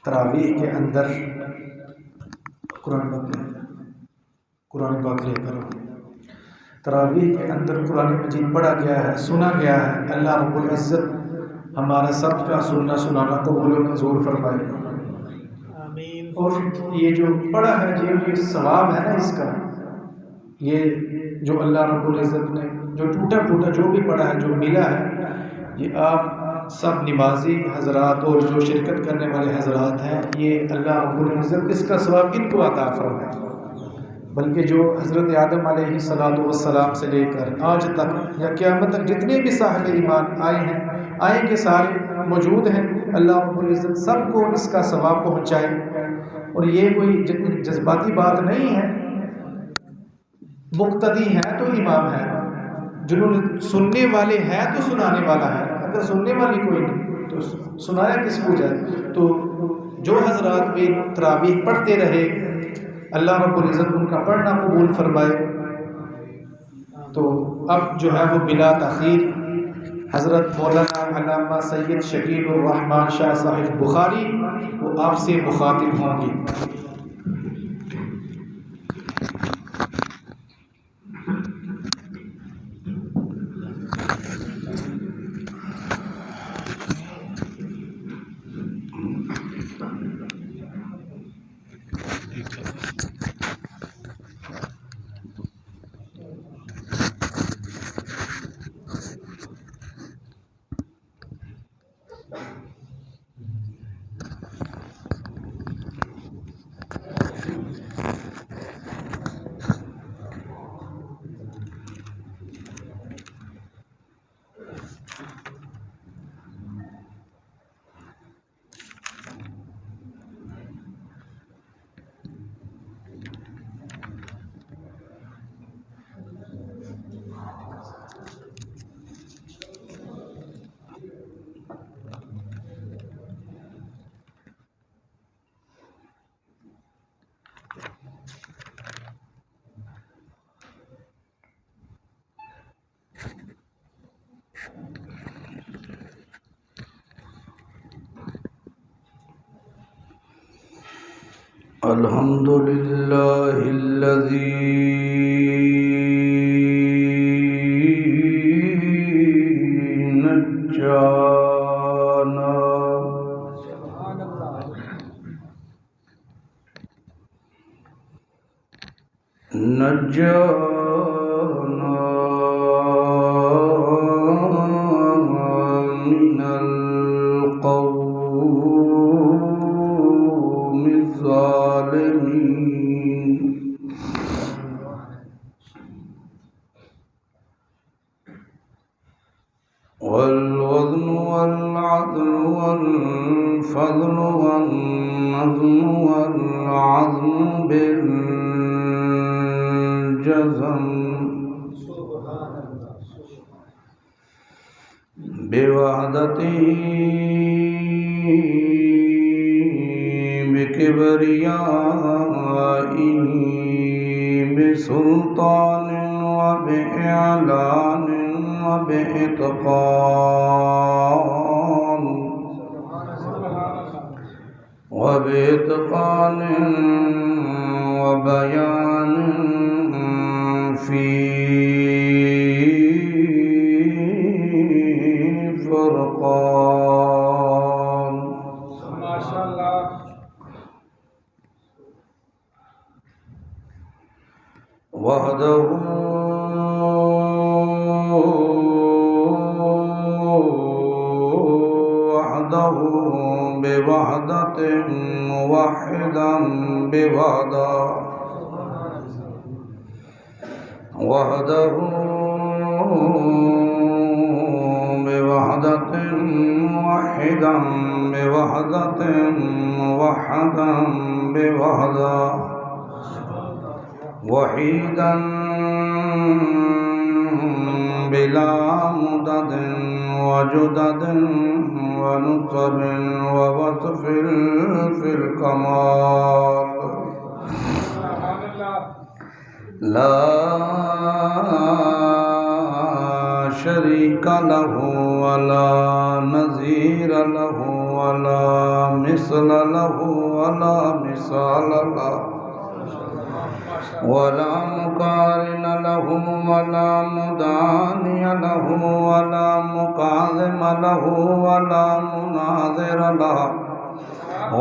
تراویح کے اندر قرآن پاک لے کر تراویح کے اندر قرآن مجید پڑھا گیا ہے، سنا گیا ہے۔ اللہ رب العزت ہمارا سب کا سننا سنانا قبول و منظور فرمائے، آمین۔ اور یہ جو پڑھا ہے یہ ثواب ہے نا اس کا، یہ جو اللہ رب العزت نے جو ٹوٹا پھوٹا جو بھی پڑھا ہے، جو ملا ہے، یہ آپ سب نمازی حضرات اور جو شرکت کرنے والے حضرات ہیں، یہ اللہ رب العزت اس کا ثواب ان کو عطا فرمائے۔ بلکہ جو حضرت آدم علیہ السلام سے لے کر آج تک یا قیامت تک جتنے بھی صاحب ایمان آئے ہیں، آئیں گے، سارے موجود ہیں، اللہ رب العزت سب کو اس کا ثواب پہنچائے۔ اور یہ کوئی جذباتی بات نہیں ہے، مقتدی ہے تو امام ہے، جنہوں نے سننے والے ہیں تو سنانے والا ہے۔ اگر سننے والی کوئی نہیں تو سنایا کس کو جائے؟ تو جو حضرات بھی تراویح پڑھتے رہے، اللہ رب العزت ان کا پڑھنا قبول فرمائے۔ تو اب جو ہے وہ بلا تاخیر حضرت مولانا علامہ سید شکیل الرحمن شاہ صاحب بخاری وہ آپ سے مخاطب ہوں گے۔ الحمد لله الذي نجانا من القوم الظالمين والوزن والعدل والفضل والنظم والعزم بالجزم بوحدته بكبريائه بسلطان وبإعلان وبإتقان وبيان في فرقان ما شاء الله وحده بوحدة موحدا بوحدة وحده بوحدة موحدا بوحدة موحدا بوحدة وحيدا بلا مدد وجدد ونصب ووصف في الكمال لا شريك له ولا نظير له ولا مثل مثل له ولا مثال له ولا مقارن له ولا مداني له ولا مكاظم له ولا مناظر له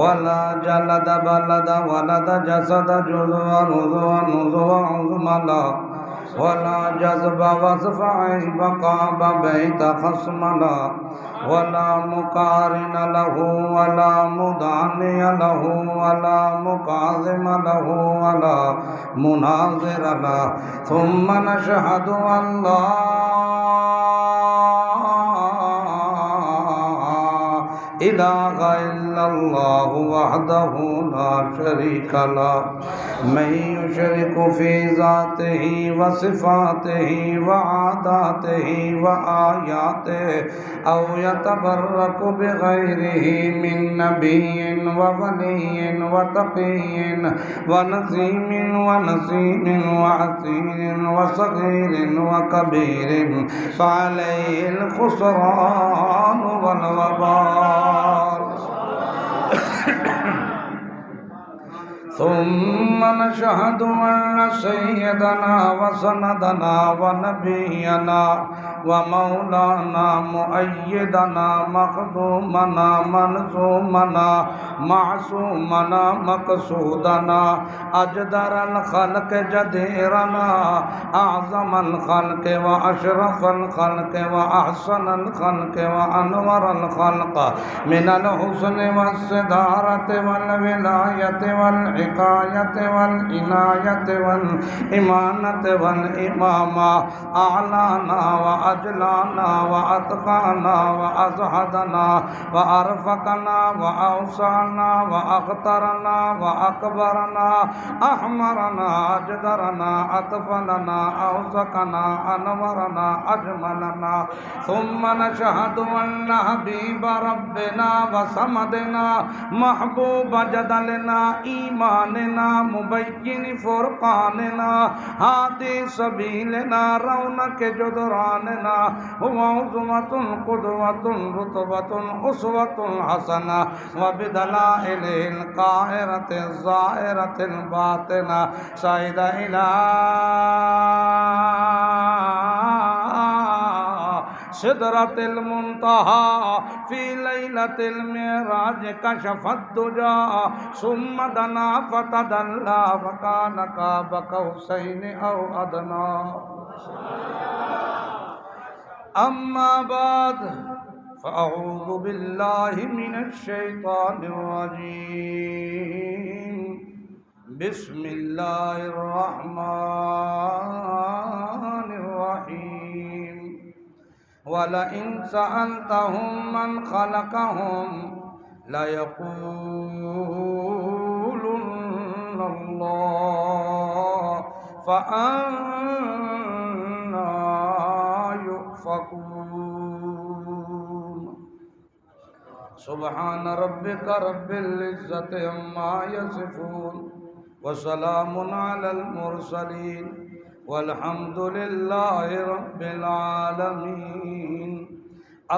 ولا جلد بلد ولد جسد جزء نزوى نزوى عظم له ولا جذب وصف عيب قاب بيت خصم له ولا مقارن له ولا مداني له ولا مكاظم له ولا مناظر له ثم نشهد أن لا إله إلا الله وحده لا شريك له من يشرك في ذاته وصفاته وعاداته وآياته أو يتبرك بغيره من نبي وولي وتقي ونسيم ونسيم وعسير وصغير وكبير فعليه الخسران والوبال ثم نشهد أن سيدنا وسندنا ونبينا ومولانا مؤيدنا مخدومنا منصومنا معصومنا مقصودنا أجدر الخلق جديرنا أعظم الخلق وأشرف الخلق وأحسن الخلق وأنور الخلق من الحسن والصدارة والولاية والحكاية والعناية والإمانة والإمامة أعلانا وأجلانا وأتقانا وأزهدنا وأرفقنا وأوسعنا وأخطرنا وأكبرنا أحمرنا أجدرنا أطفلنا أوسقنا أنورنا أجملنا ثم نشهد أن حبيب ربنا وصمدنا محبوب جدلنا إيماننا مبين فرقاننا هادي سبيلنا رونق جدراننا هو عظمة قدوة رتبة أسوة حسنة وبدلائل القاهرة الظاهرة الباطنة شهد إلى سدرة المنتهى في ليلة المعراج كشف الدجى ثم دنا فتدلى فكان قاب قوسين أو أدنى أما بعد فأعوذ بالله من الشيطان الرجيم بسم الله الرحمن الرحيم ولئن سألتهم من خلقهم ليقولن الله فأنا يؤفكون سبحان ربك رب العزة عما يصفون وسلام على المرسلين والحمد لله رب العالمين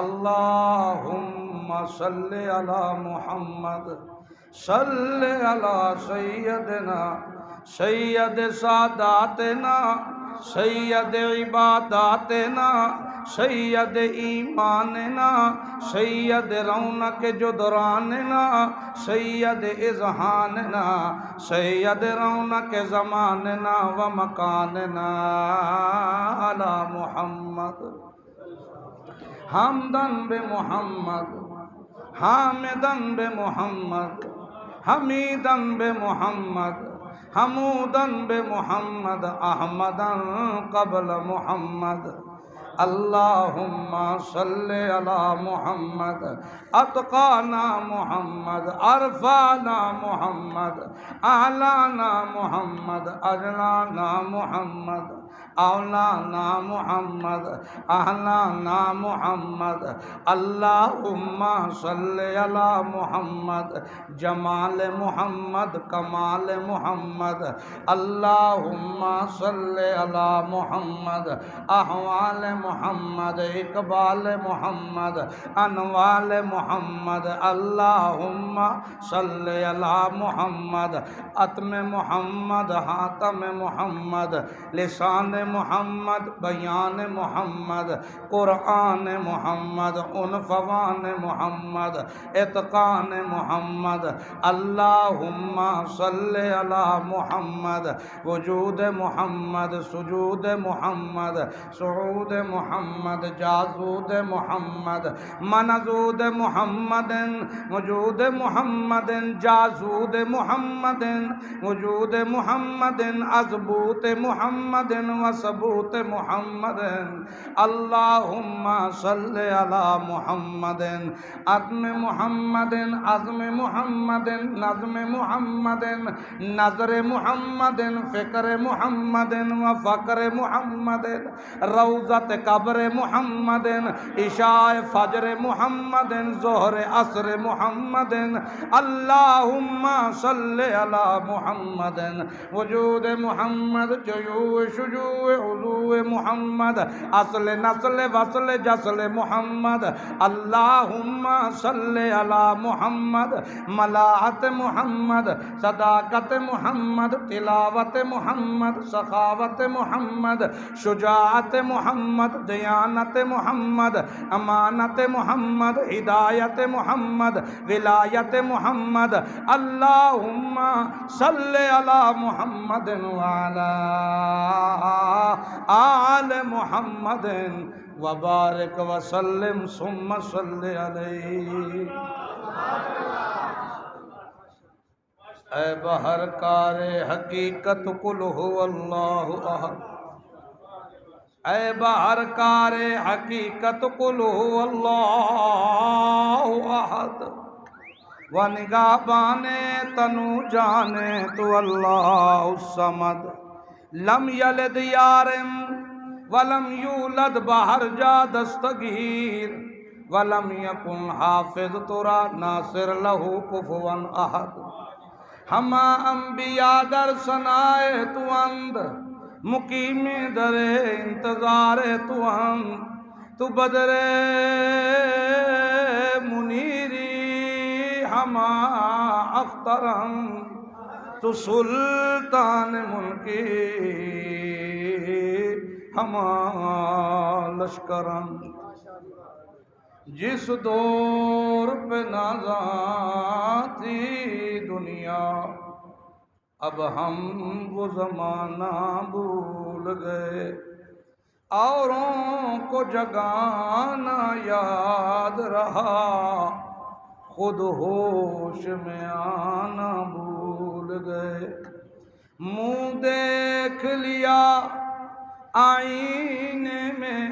اللهم صل على محمد صل على سيدنا سید ساداتنا سید عباداتنا سید ایماننا سید رونق جدراننا سید اذہاننا سید رونق زماننا و مکاننا علی محمد حمدن بمحمد حامدن بمحمد حمیدن بمحمد حمودن بمحمد احمدن قبل محمد اللهم صل على محمد اتقانا محمد ارفعنا محمد اعلانا محمد اجلانا محمد اولانا محمد اہلانا محمد اللہم صلی علی محمد جمال محمد کمال محمد اللہم صلی علی محمد احوال محمد اقبال محمد انوال محمد اللہم صلی علی محمد عتم محمد حاتم محمد لسان محمد بیان محمد قرآن محمد عنفوان محمد اتقان محمد اللہم صلی علی محمد وجود محمد سجود محمد صعود محمد جازود محمد منزود محمد وجود محمد جازود محمد وجود محمد اثبوت محمد وثبوت محمد اللہم صلی علی محمد عظم محمد عظم محمد نظم محمد نظر محمد فکر محمد وفقر محمد روضت قبر محمد عشاء فجر محمد ظہر عصر محمد اللہم صلی علی محمد وجود محمد جیوع شجوع عضو محمد اصل نسل وصل جسل محمد اللہم صلی علی محمد ملاحت محمد صداقت محمد تلاوت محمد سخاوت محمد شجاعت محمد دیانت محمد امانت محمد ہدایت محمد ولایت محمد اللہم صلی علی محمد وعلی آل محمد وبارک وسلم ثم صلی علیہ اے بہر کار حقیقت قل هو اللہ احد اے بہر کار حقیقت قل هو اللہ احد و نگہبان تنو جانے تو اللہ الصمد لم یلد یارم ولم یولد بہر جا دستگیر ولم یکن حافظ ترا ناصر لہو کفوا احد ہما انبیاء در سنائے تو اند مقیم در انتظار تو ہم تو بدر منیری ہما اخترم تو سلطان ملکی ہما لشکرم جس دور پہ نازاں تھی دنیا اب ہم وہ زمانہ بھول گئے اوروں کو جگانا یاد رہا خود ہوش میں آنا بھول گئے منہ دیکھ لیا آئینے میں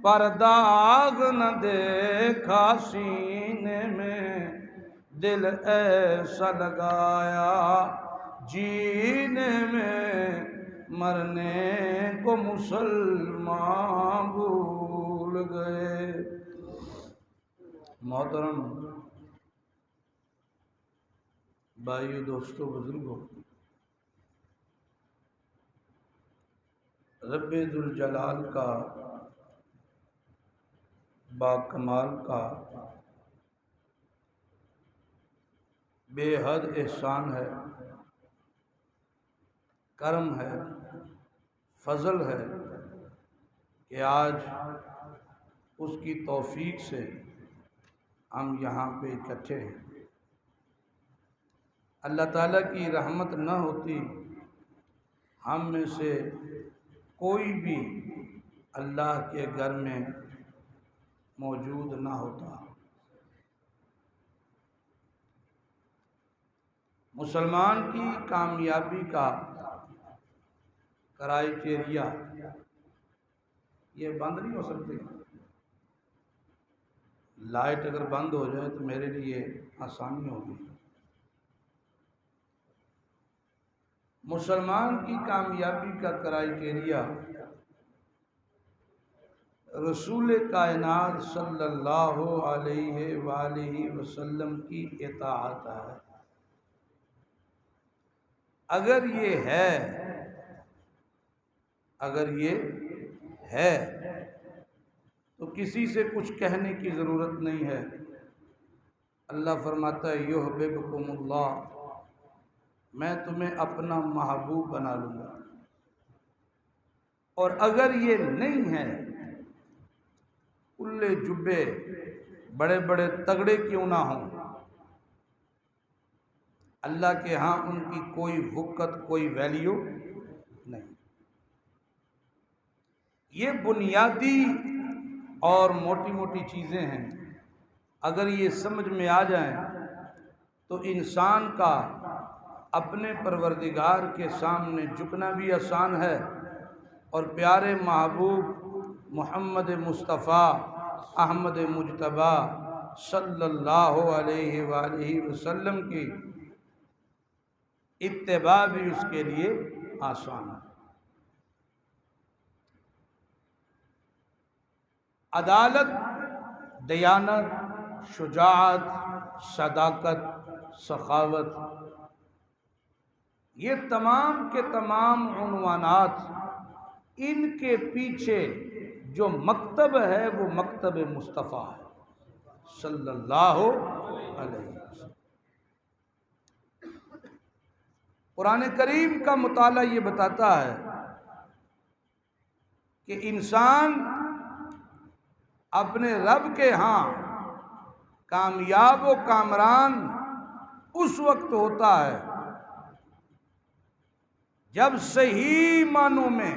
پر داغ نہ دیکھا سینے میں دل ایسا لگایا جینے میں مرنے کو مسلمان بھول گئے محترم بھائیو دوستو بزرگو رب ذوالجلال کا با کمال کا بے حد احسان ہے کرم ہے فضل ہے کہ آج اس کی توفیق سے ہم یہاں پہ اکٹھے ہیں اللہ تعالیٰ کی رحمت نہ ہوتی ہم میں سے کوئی بھی اللہ کے گھر میں موجود نہ ہوتا مسلمان کی کامیابی کا کرائیٹیریا یہ بند نہیں ہو سکتی لائٹ اگر بند ہو جائے تو میرے لیے آسانی ہوگی مسلمان کی کامیابی کا کرائیٹیریا رسول کائنات صلی اللہ علیہ وآلہ وسلم کی اطاعت ہے۔ اگر یہ ہے تو کسی سے کچھ کہنے کی ضرورت نہیں ہے۔ اللہ فرماتا ہے یحببکم اللہ، میں تمہیں اپنا محبوب بنا لوں گا۔ اور اگر یہ نہیں ہے، کلے جبے بڑے بڑے تگڑے کیوں نہ ہوں، اللہ کے ہاں ان کی کوئی وقت کوئی ویلیو نہیں۔ یہ بنیادی اور موٹی موٹی چیزیں ہیں، اگر یہ سمجھ میں آ جائیں تو انسان کا اپنے پروردگار کے سامنے جھکنا بھی آسان ہے، اور پیارے محبوب محمد مصطفیٰ احمد مجتبیٰ صلی اللہ علیہ وآلہ وسلم کی اتباع بھی اس کے لیے آسان ہے۔ عدالت، دیانت، شجاعت، صداقت، سخاوت، یہ تمام کے تمام عنوانات، ان کے پیچھے جو مکتب ہے وہ مکتب مصطفیٰ ہے صلی اللہ علیہ وسلم۔ قرآن کریم کا مطالعہ یہ بتاتا ہے کہ انسان اپنے رب کے ہاں کامیاب و کامران اس وقت ہوتا ہے جب صحیح معنوں میں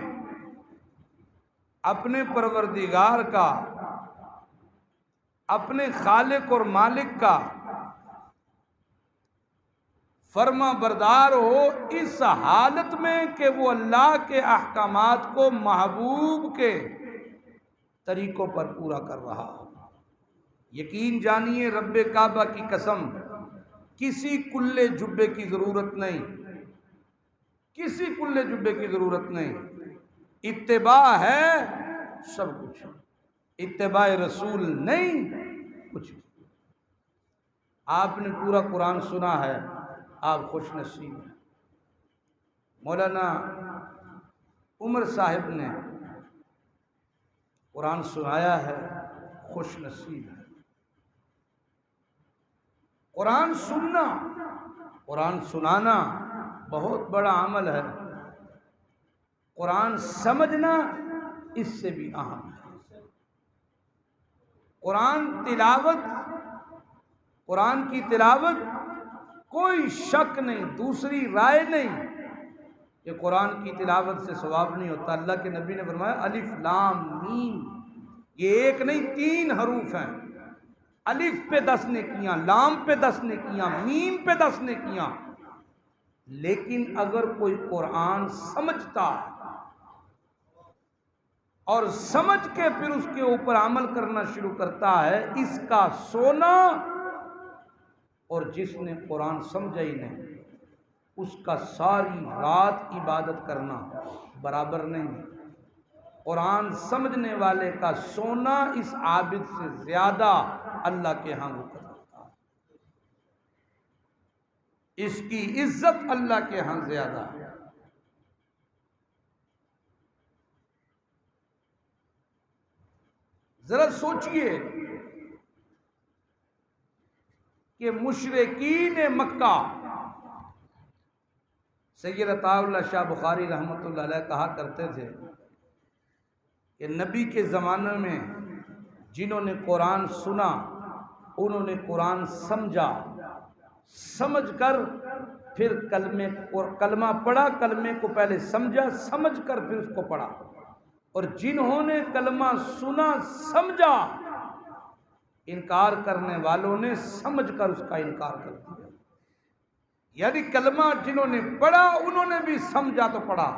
اپنے پروردگار کا، اپنے خالق اور مالک کا فرما بردار ہو، اس حالت میں کہ وہ اللہ کے احکامات کو محبوب کے طریقوں پر پورا کر رہا ہو۔ یقین جانیے رب کعبہ کی قسم، کسی کلے جبے کی ضرورت نہیں، کسی کلے جبے کی ضرورت نہیں، اتباع ہے سب کچھ، اتباع رسول نہیں کچھ بھی۔ آپ نے پورا قرآن سنا ہے، آپ خوش نصیب ہیں۔ مولانا عمر صاحب نے قرآن سنایا ہے، خوش نصیب ہے۔ قرآن سننا، قرآن سنانا بہت بڑا عمل ہے، قرآن سمجھنا اس سے بھی اہم ہے۔ قرآن تلاوت، قرآن کی تلاوت کوئی شک نہیں، دوسری رائے نہیں کہ قرآن کی تلاوت سے ثواب نہیں ہوتا۔ اللہ کے نبی نے فرمایا الف لام میم، یہ ایک نہیں 3 حروف ہیں، الف پہ 10 نیکیاں، لام پہ 10 نیکیاں، میم پہ 10 نیکیاں۔ لیکن اگر کوئی قرآن سمجھتا اور سمجھ کے پھر اس کے اوپر عمل کرنا شروع کرتا ہے، اس کا سونا اور جس نے قرآن سمجھا ہی نہیں اس کا ساری رات عبادت کرنا برابر نہیں۔ قرآن سمجھنے والے کا سونا اس عابد سے زیادہ اللہ کے ہاں وہ کرتا ہے، اس کی عزت اللہ کے ہاں زیادہ ہے۔ ذرا سوچئے کہ مشرکین مکہ، سید عطا اللہ شاہ بخاری رحمۃ اللہ علیہ کہا کرتے تھے کہ نبی کے زمانے میں جنہوں نے قرآن سنا انہوں نے قرآن سمجھا، سمجھ کر پھر کلمہ پڑھا، کلمے کو پہلے سمجھا، سمجھ کر پھر اس کو پڑھا، اور جنہوں نے کلمہ سنا سمجھا، انکار کرنے والوں نے سمجھ کر اس کا انکار کر دیا۔ یعنی کلمہ جنہوں نے پڑھا انہوں نے بھی سمجھا تو پڑھا،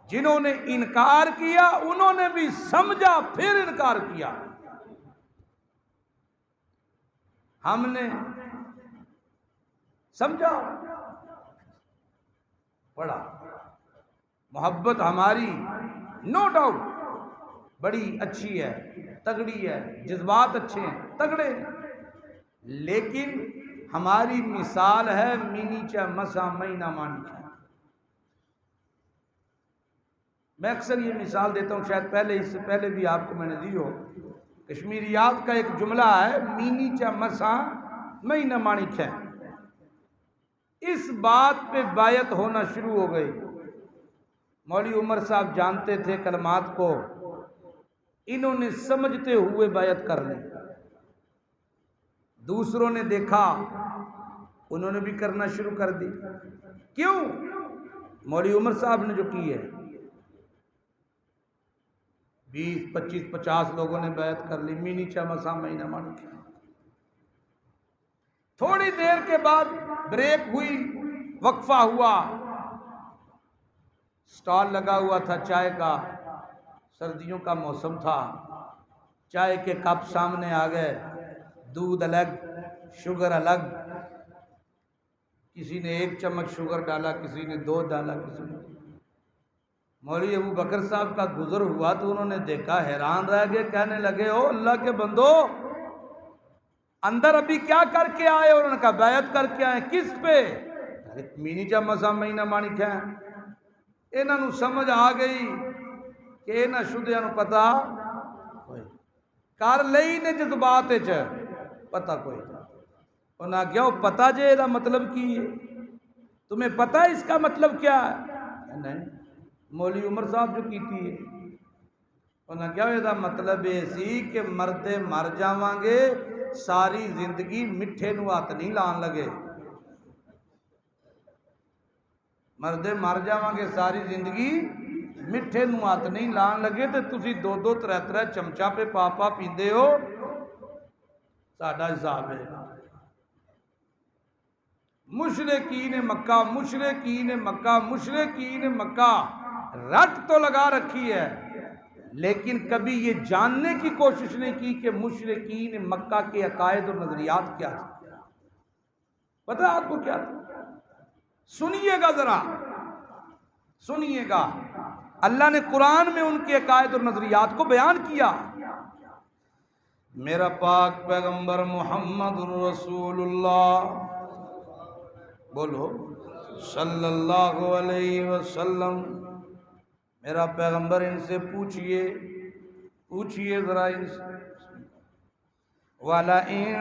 جنہوں نے انکار کیا انہوں نے بھی سمجھا پھر انکار کیا۔ ہم نے سمجھا، پڑھا، محبت ہماری نو ڈاؤٹ بڑی اچھی ہے، تگڑی ہے، جذبات اچھے ہیں، تگڑے ہیں، لیکن ہماری مثال ہے مینی چا مسا مہینہ مانک ہے۔ میں اکثر یہ مثال دیتا ہوں، شاید پہلے اس سے پہلے بھی آپ کو میں نے دی ہو، کشمیریات کا ایک جملہ ہے، مینی چا مسا مہینہ مانک ہے۔ اس بات پہ بیعت ہونا شروع ہو گئی۔ مولوی عمر صاحب جانتے تھے کلمات کو، انہوں نے سمجھتے ہوئے بیعت کر لی۔ دوسروں نے دیکھا، انہوں نے بھی کرنا شروع کر دی۔ کیوں؟ مولوی عمر صاحب نے جو کی ہے، 20 25 50 لوگوں نے بیعت کر لی، مینی چا مسا مہینہ مانک ہے۔ تھوڑی دیر کے بعد بریک ہوئی، وقفہ ہوا، سٹال لگا ہوا تھا چائے کا، سردیوں کا موسم تھا، چائے کے کپ سامنے آ گئے، دودھ الگ، شوگر الگ، کسی نے 1 چمچ شوگر ڈالا، کسی نے 2 ڈالا، کسی نے۔ مولوی ابو بکر صاحب کا گزر ہوا تو انہوں نے دیکھا، حیران رہ گئے، کہنے لگے، او اللہ کے بندو، اندر ابھی کیا کر کے آئے؟ انہوں نے کہا بیعت کر کے آئے۔ کس پہ؟ مینی چا مسا مہینہ مانک ہے۔ انہوں نے سمجھ آ گئی کہ انہاں شدیاں نو پتا کر لئی نے جذبات وچ پتا کوئی نہیں۔ انہاں کہا پتا جے دا مطلب کی ہے؟ تمہیں پتا ہے اس کا مطلب کیا ہے؟ نہیں۔ مولوی عمر صاحب جو کیتی ہے، انہاں کہا یہ دا مطلب یہ سی کہ مردے مر جاواں گے، ساری زندگی مٹھے نو ہاتھ نہیں لان لگے۔ مردے مر جاواں گے، ساری زندگی مٹھے نو ہاتھ نہیں لان لگے، تے تسی 2 3 چمچا پہ پاپا پیندے ہو، ساڈا حساب ہے۔ مشرکین مکہ، مشرکین مکہ، مشرکین مکہ رٹ تو لگا رکھی ہے، لیکن کبھی یہ جاننے کی کوشش نہیں کی کہ مشرکین مکہ کے عقائد اور نظریات کیا تھے۔ پتہ آپ کو کیا تھا؟ سنیے گا ذرا، سنیے گا، اللہ نے قرآن میں ان کے عقائد اور نظریات کو بیان کیا۔ میرا پاک پیغمبر محمد رسول اللہ، بولو صلی اللہ علیہ وسلم، میرا پیغمبر ان سے پوچھئے، پوچھئے ذرا ان سے، وَلَئِن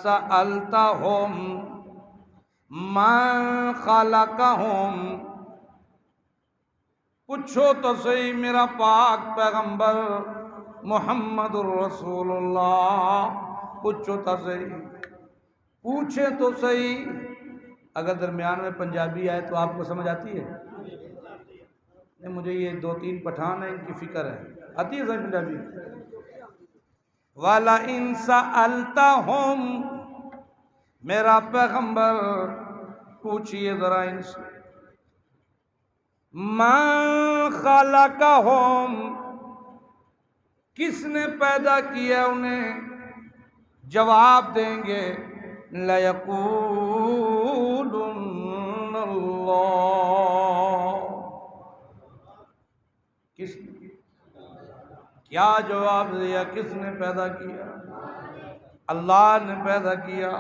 سَأَلْتَهُمْ مَنْ خَلَقَهُمْ، پوچھو تو صحیح میرا پاک پیغمبر محمد الرسول اللہ، پوچھو تو صحیح، پوچھے تو صحیح۔ اگر درمیان میں پنجابی آئے تو آپ کو سمجھ آتی ہے؟ نہیں، مجھے یہ 2 3 پٹھان ہیں، ان کی فکر ہے، آتی ہے سمجھ پنجابی؟ وَلَئِن سَأَلْتَهُمْ، میرا پیغمبر پوچھئے ذرا ان سے، مَنْ خَلَقَهُمْ، کس نے پیدا کیا انہیں؟ جواب دیں گے لَيَقُولُنَّ اللَّهُ، کس نے؟ کیا جواب دیا؟ کس نے پیدا کیا؟ اللہ نے پیدا کیا۔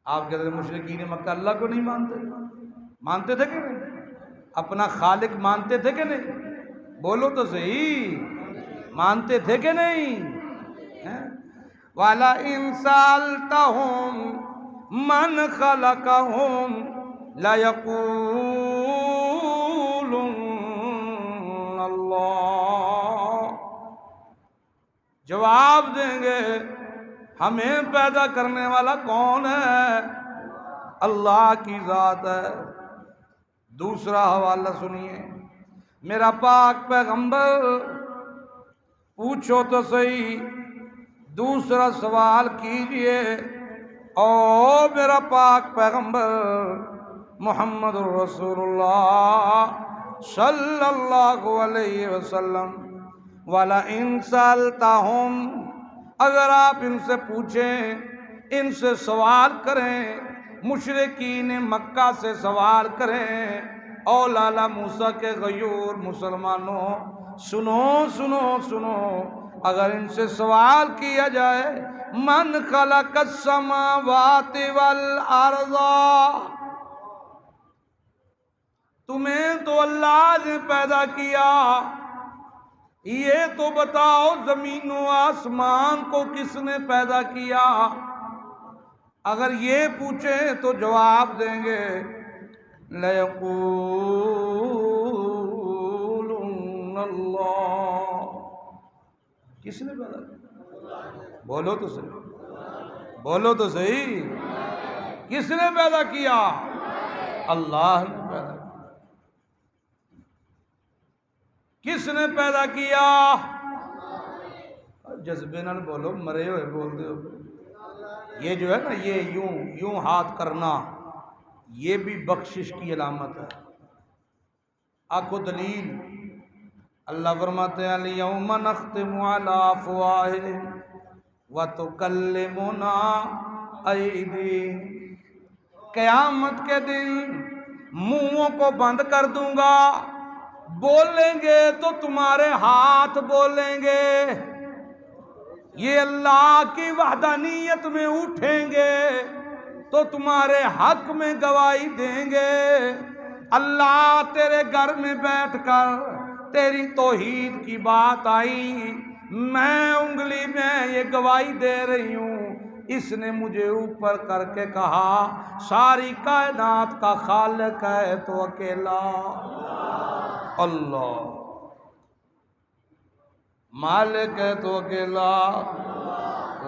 آپ کہتے ہیں مشرکین مکہ اللہ کو نہیں مانتے؟ مانتے تھے کہ نہیں؟ اپنا خالق مانتے تھے کہ نہیں؟ بولو تو صحیح، مانتے تھے کہ نہیں؟ وَلَئِن سَأَلْتَهُمْ مَنْ خَلَقَهُمْ لَيَقُولُنَّ اللَّهُ، جواب دیں گے ہمیں پیدا کرنے والا کون ہے؟ اللہ کی ذات ہے۔ دوسرا حوالہ سنیے، میرا پاک پیغمبر پوچھو تو صحیح، دوسرا سوال کیجئے، او میرا پاک پیغمبر محمد الرسول اللہ صلی اللہ علیہ وسلم، وَلَئِن سَأَلْتَهُمْ، اگر آپ ان سے پوچھیں، ان سے سوال کریں، مشرکین مکہ سے سوال کریں، او لالا موسیٰ کے غیور مسلمانوں، سنو سنو سنو، اگر ان سے سوال کیا جائے من خلق السماوات والارض، تمہیں تو اللہ نے پیدا کیا، یہ تو بتاؤ زمین و آسمان کو کس نے پیدا کیا؟ اگر یہ پوچھیں تو جواب دیں گے لَيَقُولُنَّ اللَّهُ، کس نے پیدا کیا؟ بولو تو صحیح، بولو تو صحیح، کس نے پیدا کیا؟ اللہ نے پیدا کیا۔ کس نے پیدا کیا؟ جذبے نال بولو، مرے ہوئے بول دے ہو۔ یہ جو ہے نا، یہ یوں ہاتھ کرنا، یہ بھی بخشش کی علامت ہے۔ آنکھو دلیل، اللہ فرماتے ہیں الیوم نختم علی افواہہم وتکلمنا ایدیہم، قیامت کے دن منہوں کو بند کر دوں گا، بولیں گے تو تمہارے ہاتھ بولیں گے، یہ اللہ کی وحدانیت میں اٹھیں گے تو تمہارے حق میں گواہی دیں گے۔ اللہ تیرے گھر میں بیٹھ کر تیری توحید کی بات آئی، میں انگلی میں یہ گواہی دے رہی ہوں، اس نے مجھے اوپر کر کے کہا ساری کائنات کا خالق ہے تو اکیلا اللہ، مالک ہے تو اکیلا،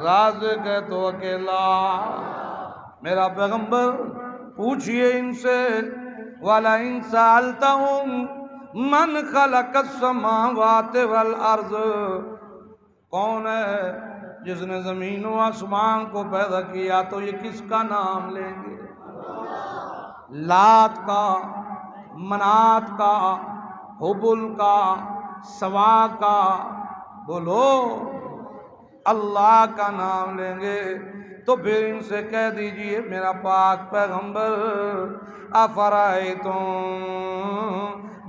رازق ہے تو اکیلا۔ میرا پیغمبر پوچھئے ان سے وَلَئِن سَأَلْتَهُمْ مَنْ خَلَقَ السَّمَاوَاتِ وَالْأَرْضِ، کون ہے جس نے زمین و آسمان کو پیدا کیا؟ تو یہ کس کا نام لیں گے؟ لات کا، منات کا، حبل کا، سوا کا، بولو اللہ کا نام لیں گے۔ تو پھر ان سے کہہ دیجئے میرا پاک پیغمبر افرأیتم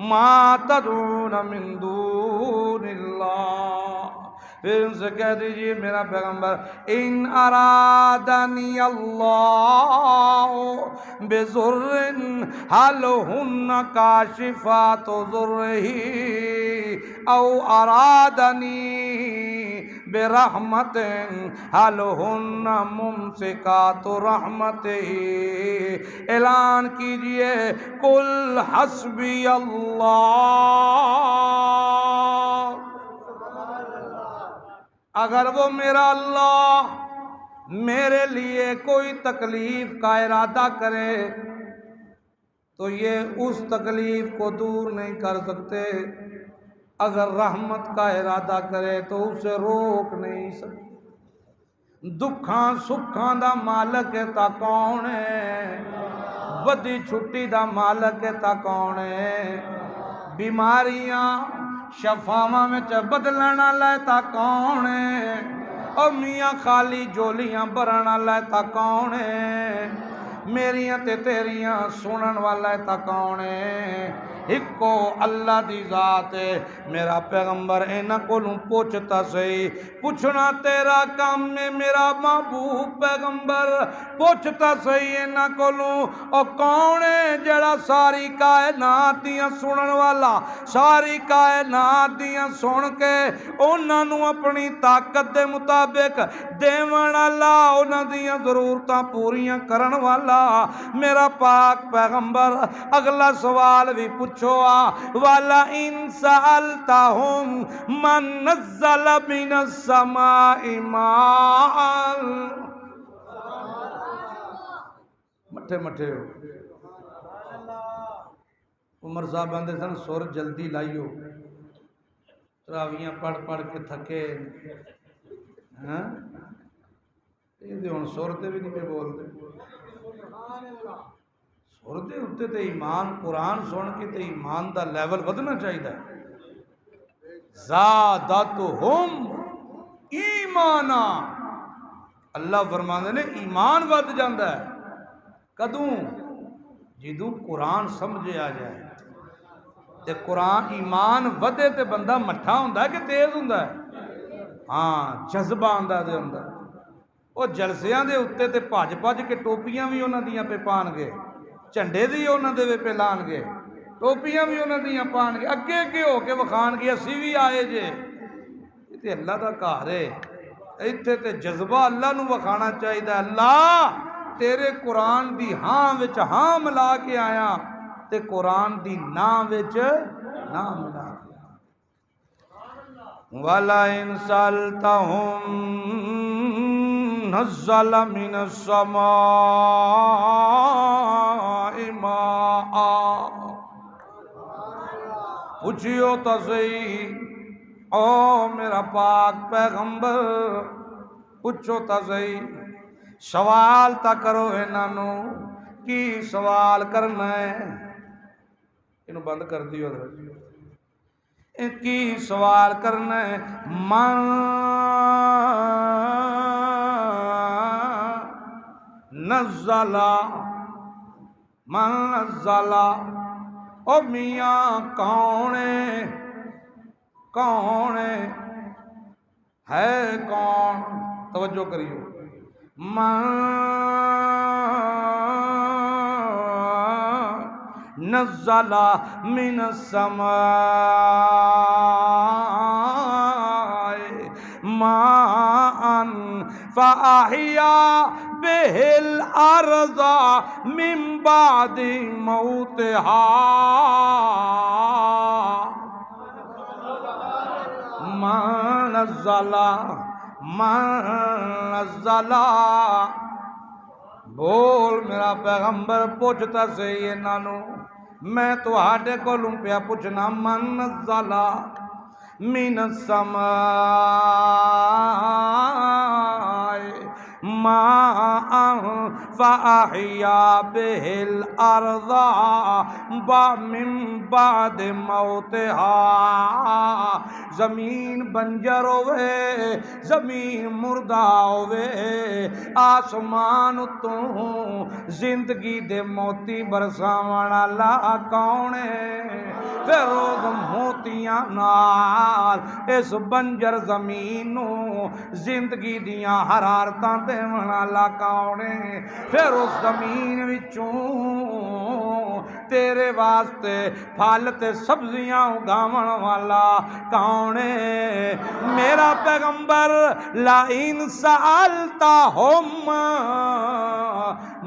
ما تدعون من دون اللہ، پھر ان سے کہہ دیجئے میرا پیغمبر ان ارادنی اللہ بضر حل ہن کاشفات ضرہ او ارادنی برحمت حل ہن ممسکات رحمتہ، اعلان کیجئے قل حسبی اللہ، اگر وہ میرا اللہ میرے لیے کوئی تکلیف کا ارادہ کرے تو یہ اس تکلیف کو دور نہیں کر سکتے، اگر رحمت کا ارادہ کرے تو اسے روک نہیں سکتے۔ دکھاں سکھاں دا مالک تا کون ہے، بدی چھٹی دا مالک تا کون ہے، بیماریاں شفاواں وچ بدلن والا تا کون ہے، اور میاں خالی جولیاں بھرن والا تا کون ہے، میریاں تے تیریاں سنن والا تا کون ہے، ایکو اللہ دی ذات ہے۔ میرا پیغمبر انہاں کولوں پوچھتا سی، پوچھنا تیرا کام میں میرا محبوب پیغمبر پوچھتا سی انہاں کولوں، او کون ہے جڑا ساری کائنات دیاں سنن والا، ساری کائنات دیاں سن کے انہاں نو اپنی طاقت دے مطابق دیون والا، انہاں دیاں ضرورتاں پوریاں کرن والا۔ میرا پاک پیغمبر اگلا سوال بھی پوچھو وَلَئِن سَأَلْتَهُمْ مَن نَزَّلَ مِنَ السَّمَاءِ مَاءً، مٹھے مٹھے ہو عمر صاحب آندے سن سر جلدی لائیو، تراویاں پڑھ پڑھ کے تھکے ہاں، یہ ہن سر تے بھی نہیں پہ بول دے، سر دے اتنے تے ایمان قرآن سن کے تے ایمان دا لیول ودنا چاہیے۔ زادتہم ایمانا، اللہ فرماندے نے ایمان ود جاندا ہے۔ کدوں جدوں قرآن سمجھے آ جائے تے قرآن ایمان ودے تے بندہ مٹھا ہوندا ہے کہ تیز ہوندا ہے؟ ہاں جذبہ آندا دے ہوندا ہے۔ وہ جلسیاں دے اُتے تے بھج بھج کے ٹوپیاں بھی انہاں دیاں پہ پان گے، جھنڈے دی انہاں دے پہ لان گے، ٹوپیاں بھی انہاں دیاں پان گے، اگے اگے ہو کے وکھان گے اسی بھی آئے جے۔ یہ تے اللہ دا گھر ہے، ایتھے تے جذبہ اللہ نو وکھانا چاہیے۔ اللہ تیرے قرآن دی ہاں وچ ہاں ملا کے آیا تے قرآن دی نا وچ نا ملا کے آیا۔ وَلَئِن سَأَلْتَهُمْ نَزَّلَ مِنَ السَّمَاءِ مَاءً، پوچھیو تو صحیح او میرا پاک پیغمبر، پوچھو تا صحیح، سوال تا کرو انہاں نو، کی سوال کرنا ہے؟ انہوں بند کر دیو حضرت، کی سوال کرنا ہے؟ من نزل، من نزل، او میاں کون ہے کون؟ توجہ کریو، من نزل من السماء ماء فأحيا به الأرض من بعد موتها، من نزل، بول میرا پیغمبر پوچھتا صحیح انہاں نو، میں تہاڈے کولوں پیا پوچھنا، من نزل من السماء ماء فأحيا به الأرض من بعد موتها، زمین بنجر ہوئے، زمین مردہ ہوئے، آسمان تو زندگی دے موتی برساون والا کون ہے؟ پھر روز موتیاں نال اس بنجر زمین نو زندگی دیاں حرارتاں دیون والا کون ہے؟ پھر اس زمین وچوں تیرے واسطے پھل تے سبزیاں اگاون والا کون ہے؟ میرا پیغمبر لئن سألتہم،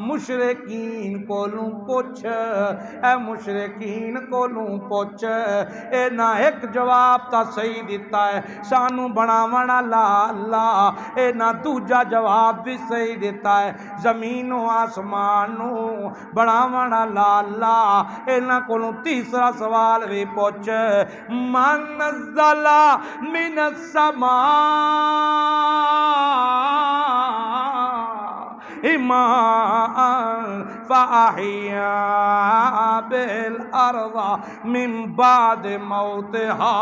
مشرکین کولوں پوچھ، اے مشرکین کولوں پوچھ، اے نہ ایک جواب تا صحیح دیتا ہے سانو بناون والا اللہ، اے نہ دوجا جواب بھی صحیح دیتا ہے زمین و آسمان نو بناون والا اللہ، اے نہ کولوں تیسرا سوال بھی پوچھ، من نزل من السماء ماء فأحيا بالأرض من بعد موتها،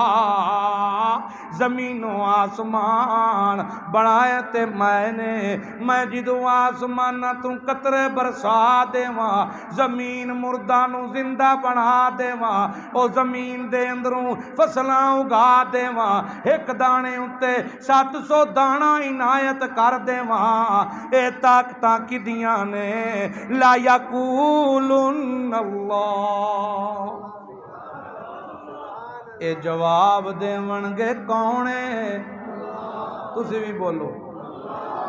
زمین و آسمان بنائے تے میں جدو آسمان تو قطرے برسا دیواں، زمین مردہ نو زندہ بنا دیواں، او زمین دے اندروں فصلاں اگا دیواں، ایک دانے اُتے 700 دانا عنایت کر دیواں، اے طاقتاں کدیاں نے؟ لا یقولن اللہ، اے جواب دیون گے کون ہے؟ تسی بھی بولو،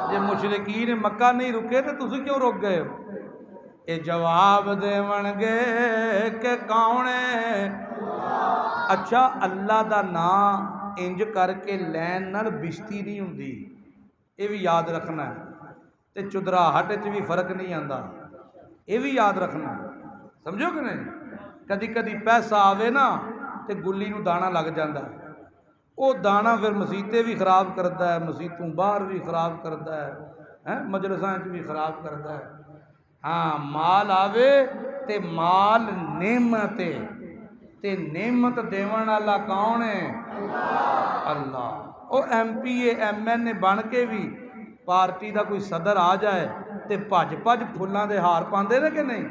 جے مشرکین مکہ نہیں رکے تو تسی کیوں رک گئے ہو؟ اے جواب دیون گے کہ کون ہے؟ اچھا اللہ دا نام انج کر کے لین نال بشتی نہیں ہوندی، یہ بھی یاد رکھنا ہے، تے چدراہٹ وچ بھی فرق نہیں آندا، یہ بھی یاد رکھنا ہے، سمجھو کہ نہیں؟ کدی کدی پیسہ آوے نا تے گلی نو دانا لگ جاندہ ہے، وہ دانا پھر مسیطے بھی خراب کرتا ہے، مسیطوں باہر بھی خراب کرتا ہے، مجلساں بھی خراب کرتا ہے۔ ہاں مال آوے تے مال نعمت ہے، تے نعمت دیون والا کون ہے؟ اللہ۔ او M P A M N A بن کے بھی پارٹی دا کوئی صدر آ جائے تے ਭੱਜ ਭੱਜ ਫੁੱਲਾਂ ਦੇ ਹਾਰ ਪਾਉਂਦੇ ਨੇ ਕਿ ਨਹੀਂ,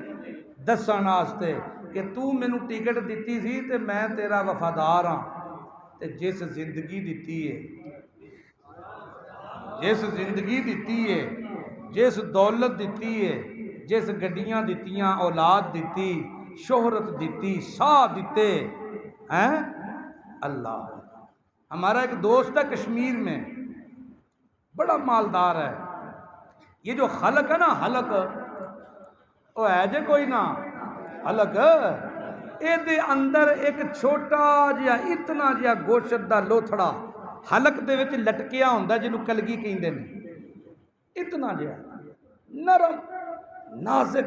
ਦੱਸਣ ਵਾਸਤੇ کہ تو مینوں ٹکٹ دیتی سی تے میں تیرا وفادار ہاں. تے جس زندگی دیتی ہے، جس زندگی دیتی ہے، جس دولت دیتی ہے، جس گڈیاں دیتیاں، اولاد دیتی، شہرت دیتی، ساہ دیتے ہیں اللہ. ہمارا ایک دوست ہے کشمیر میں، بڑا مالدار ہے. یہ جو خلق ہے نا، حلق وہ ہے جے کوئی نہ حلق، اے دے اندر ایک چھوٹا جہا اتنا جہا گوشت دا لوتھڑا حلق دے وچ لٹکیا ہوندا جنوں کلگی کہندے نے، اتنا جہا نرم نازک،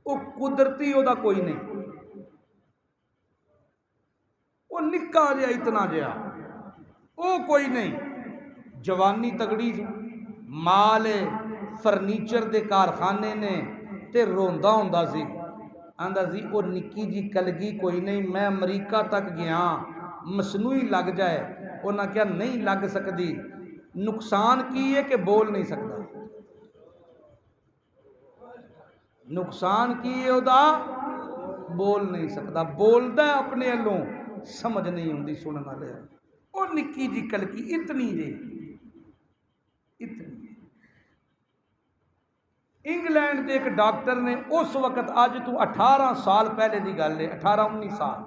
وہ قدرتی او دا کوئی نہیں، وہ نکا جہا اتنا جہا وہ کوئی نہیں. جوانی تگڑی مال فرنیچر دے کارخانے نے تے روندا ہوندا سی، آندا سی وہ نکی جی کلگی کوئی نہیں، میں امریکہ تک گیا مصنوعی لگ جائے. انہاں کیا نہیں لگ سکتی. نقصان کی ہے کہ بول نہیں سکتا، نقصان کی ہے ادا بول نہیں سکتا، بولدا ہے اپنے allوں سمجھ نہیں ہوندی سنن والے. وہ نکی جی کلکی اتنی جی اتنی. انگلینڈ کے ایک ڈاکٹر نے اس وقت، اج تو 18 سال پہلے دی گل ہے، 18-19 سال،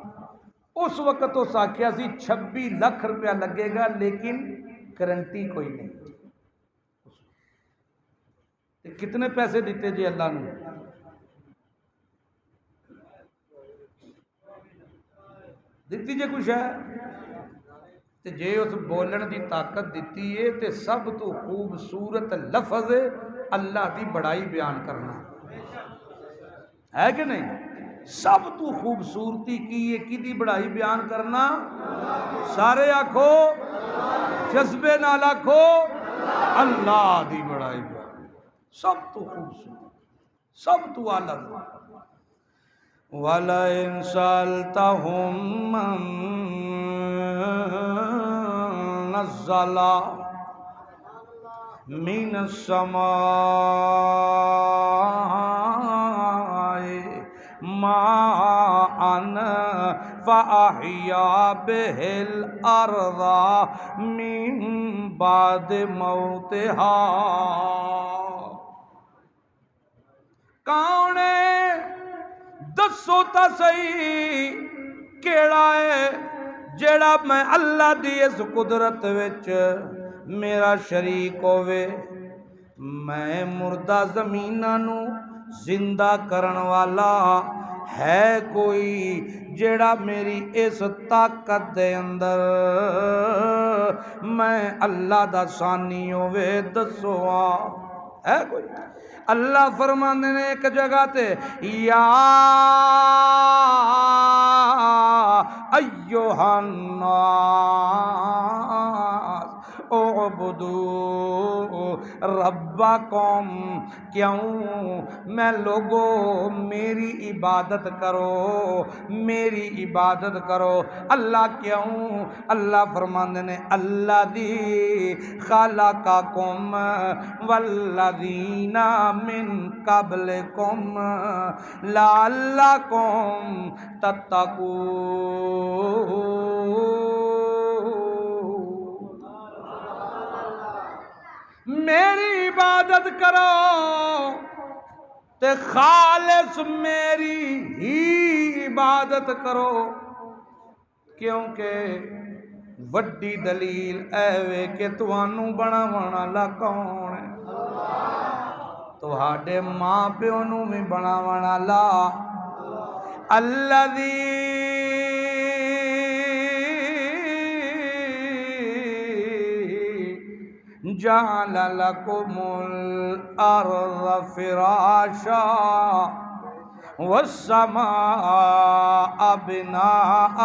اس وقت اس آکھیا سی 26 لاکھ روپیہ لگے گا لیکن گارنٹی کوئی نہیں. کتنے پیسے دیتے جی اللہ نے؟ دیتی جے کچھ ہے تے جے اس بولن دی طاقت دیتی ہے تے سب تو خوبصورت لفظ اللہ دی بڑائی بیان کرنا ہے کہ نہیں؟ سب تو خوبصورتی کی ہے کی دی بڑائی بیان کرنا. سارے آکھو جذبے نال آکھو اللہ دی بڑائی بیان، سب تو خوبصورت، سب تو اعلیٰ. وَلَئِن سَأَلْتَهُم مَّن نَزَّلَ مِنَ السَّمَاءِ مَاءً فَأَحْيَا بِهِ الْأَرْضَ مِن بَعْدِ مَوْتِهَا. کون ہے دسو تا صحیح کیڑا ہے جیڑا میں اللہ دی اس قدرت وچ میرا شریک ہووے. میں مردہ زمیناں نو زندہ کرن والا ہے کوئی جیڑا میری اس طاقت دے اندر میں اللہ دا ثانی ہووے؟ دسو ہے کوئی؟ اللہ فرماندے نے ایک جگہ تے یا ایھا الناس اعبدوا ربکم. کیوں میں لوگو میری عبادت کرو، میری عبادت کرو. اللہ کیوں؟ اللہ فرماندے نے الذی خلقکم والذین من قبلکم لعلکم تتقون. میری عبادت کرو تے خالص میری ہی عبادت کرو، کیونکہ وڈی دلیل ایوے کہ توانوں بناون والا کون ہے؟ تہاڈے ماں پیو نوں بھی بناون والا الذی جعل لکم الارض فراشا والسماء بناء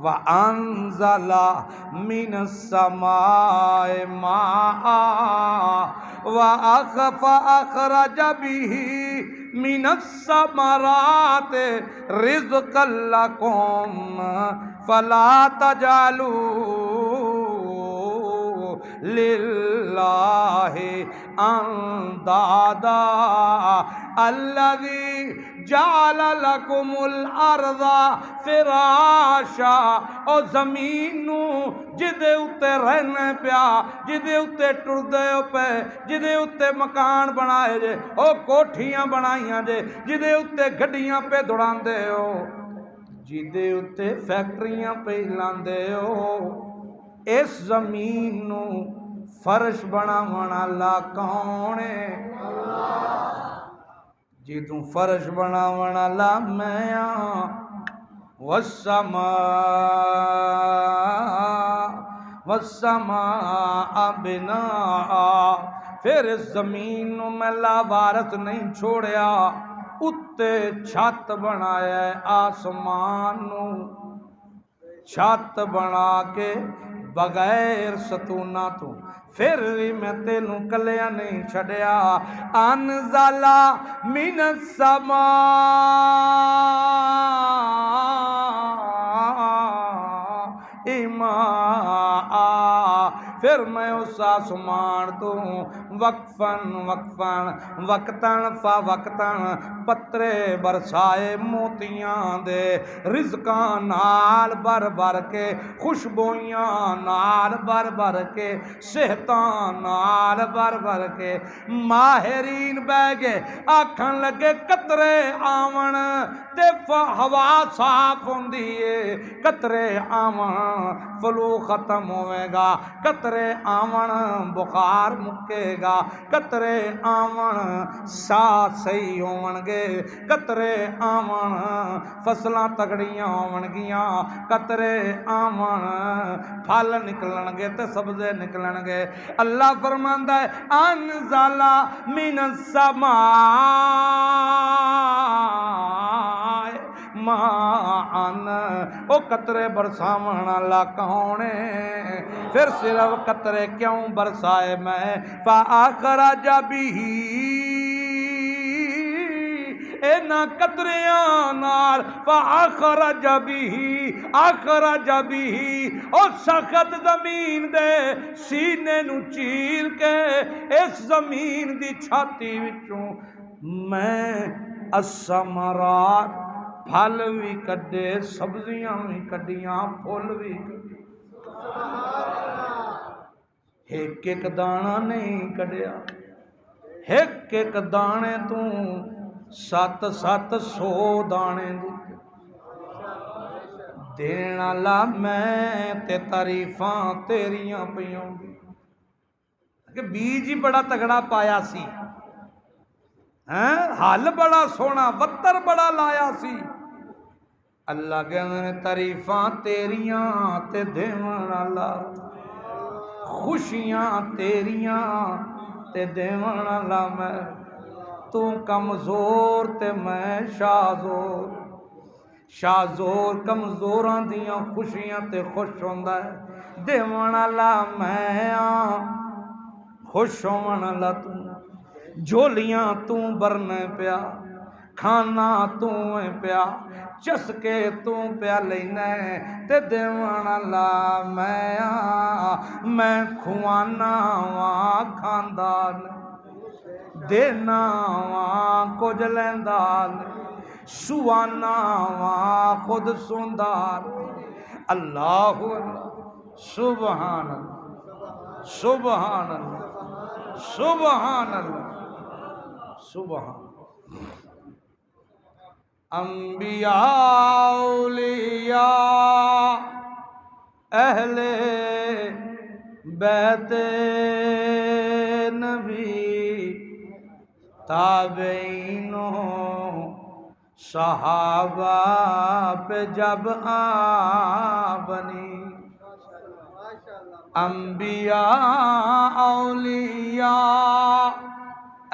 وَأَنزَلَ مِنَ السَّمَاءِ مَاءً فَأَخْرَجَ بِهِ مِنَ الثَّمَرَاتِ رِزْقًا لَكُمْ فَلَا تَجْعَلُوا للہ اندادا الذی جعل لکم الارض فراشا او زمین نو جدے اتے رہنے پیا جدے اتے ٹردے ہو پے جدے اتے مکان بنائے جے او کوٹھیاں بنائیاں جے جدے اتے گھڑیاں پہ دوڑاندے ہو جدے اتے فیکٹریاں پہ لاندے ہو اس زمین نو فرش بناون والا کون ہے جی تو فرش بناون والا میں ہاں والسماء بناء پھر اس زمین نو میں لاوارث نہیں چھوڑیا اتے چھت بنایا ہے آسمان نو چھت بنا کے بغیر ستونہ تو پھر بھی میں تینوں کلیا نہیں چھڑیا انزلا من السماء ماء پھر میں اس آسمان تو وقفن وقتن فوقتن پترے برسائے موتیاں دے رزقاں نال بر بر کے خوشبویاں نال بر بر کے صحتاں نال بر بر کے ماہرین بہ گئے آکھن لگے قطرے آون تے ہوا صاف ہوندی ہے قطرے آون فلو ختم ہوئے گا قطرے آون بخار مکے گا قطرے آون ساہ صحیح ہون گے قطرے آون فصلاں تگڑیاں ہون گیاں قطرے آون پھل نکلن گے تے سبزے نکلن گے اللہ فرماندا ہے انزلا من السماء مان او قطرے برساون والا کون ہے پھر صرف قطرے کیوں برسائے میں فاخرج بہ اینا قطریاں نال فاخرج بہ او سخت زمین دے سینے نو چیر کے اس زمین دی چھاتی وچوں میں الثمرات پھل بھی کڈے سبزیاں بھی کڈیاں پھل بھی کڈے ایک ایک دانہ نہیں کڈیا ایک ایک دانے تو 700 دانے دیتے دین والا میں تے تعریفاں تیریاں پیوں گی کہ بیج ہی بڑا تگڑا پایا سی حل بڑا سونا وتر بڑا لایا سی اللہ کہندے تعریفاں تیریاں تے دیون والا خوشیاں تیریاں تے دیون والا میں تو کمزور تے میں شازور کمزوراں دیاں خوشیاں تے خوش ہوندا ہے دیون والا میں خوش ہون والا تو جھولیاں تو برنے پیا کھانا تو پیا چسکے تو پیا لینا تے دیون والا میں کھوانا وا کھاندا دینا وا کچھ لیندا سوانا وا خود سوندا اللہ سبحان اللہ سبحان اللہ سبحان اللہ سبحان انبیاء اولیاء اہل بیت نبی تابعینوں صحابہ پہ جب بنی انبیاء اولیاء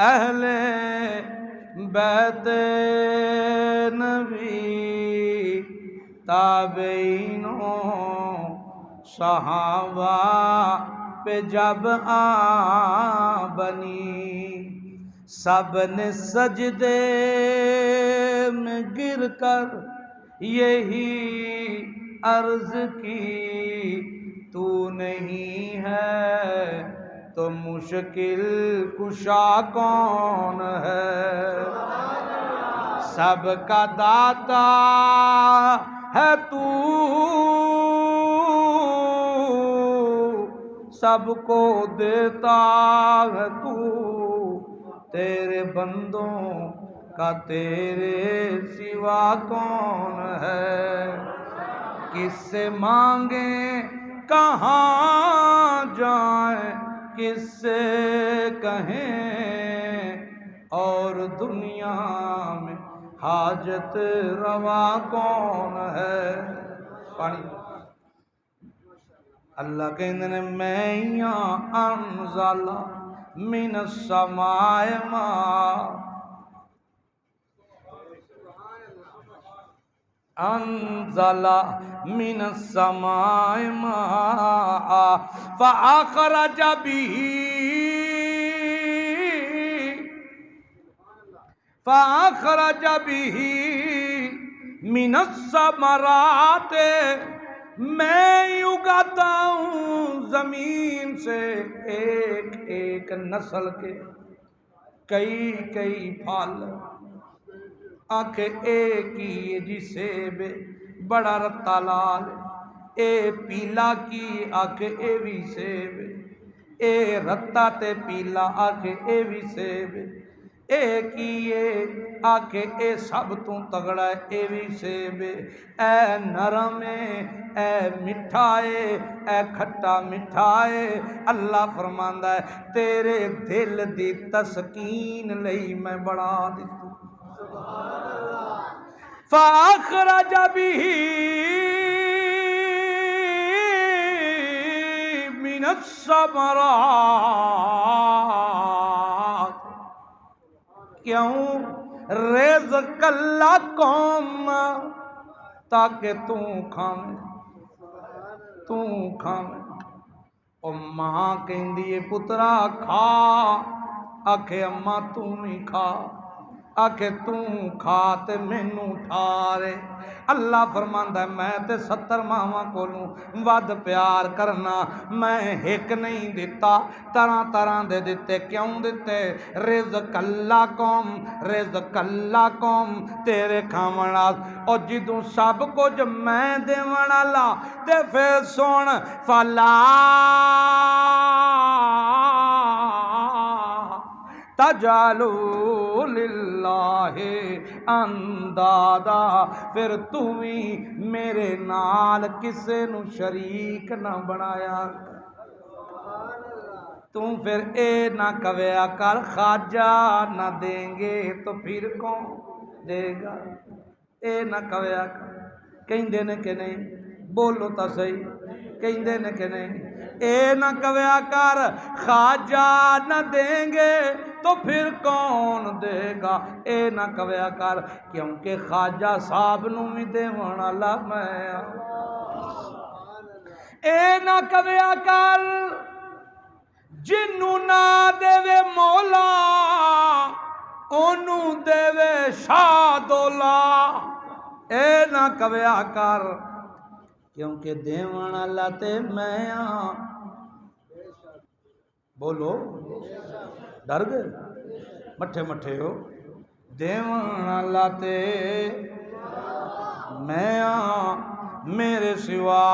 اہل بیت نبی تابعینوں صحابہ پہ جب بنی سب نے سجدے میں گر کر یہی عرض کی تو نہیں ہے تو مشکل کشا کون ہے؟ سب کا داتا ہے تو، سب کو دیتا ہے تو، تیرے بندوں کا تیرے سوا کون ہے؟ کس سے مانگیں کہاں جائیں، کس سے کہیں، اور دنیا میں حاجت روا کون ہے؟ پانی اللہ کہندے نے میں یہاں انزل من السماء ماء، انزل من السماء ماء فأخرج به من الثمرات، میں اگاتا ہوں زمین سے ایک ایک نسل کے کئی کئی پھل، آنکھ ایک ہی جی سیب بڑا رتا لال، اے پیلا کی آنکھ اے بھی سیب، اے رتا تے پیلا آنکھ اے بھی سیب، اے کیے آنکھ اے سب تو تگڑا اے بھی سیب، اے نرم اے مٹھائے اے کھٹا مٹھائے۔ اللہ فرماندا ہے تیرے دل دی تسکین لئی میں بڑا دیتا فأخرج به من الثمرات، کیوں؟ رزق لکم، تاکہ تو کھاویں۔ او ماں کہندی ہے پترا کھا، آکھے اماں تو نہیں کھا، آکھے تو کھا تے مینوں ٹھارے۔ اللہ فرماندا ہے میں تے 70 ماواں کولوں ود پیار کرنا، میں ایک نہیں دیتا، طرح طرح دے دیتے۔ کیوں دیتے؟ رزق اللہ قوم، رزق اللہ قوم تیرے کھاون وال، اور جدوں سب کچھ میں دیون والا تے پھر سن فلا تجعلوا للہ اندادا، پھر تمہیں میرے نال کسے نو شریک نہ بنایا۔ تم پھر اے نہ کہیا کر خواجہ نہ دیں گے تو پھر کون دے گا؟ اے نہ کہیا کر، کہندے نے کہ نہیں؟ بولو تا صحیح، کہندے نے کہ نہیں؟ اے نہ کہیا کر خواجہ نہ دیں گے تو پھر کون دے گا؟ اے نہ کہیا کر کیونکہ خواجہ صاحب نو بھی دیون والا میں ہاں۔ اے نہ کہیا کر جنوں نہ دے مولا اونوں دے شاہ دولا، اے نہ کہیا کر کیونکہ دیون والا تے میں ہاں۔ بولو ڈر گئے؟ مٹھے مٹھے ہو؟ دیون والا تے میں ہاں، میرے سوا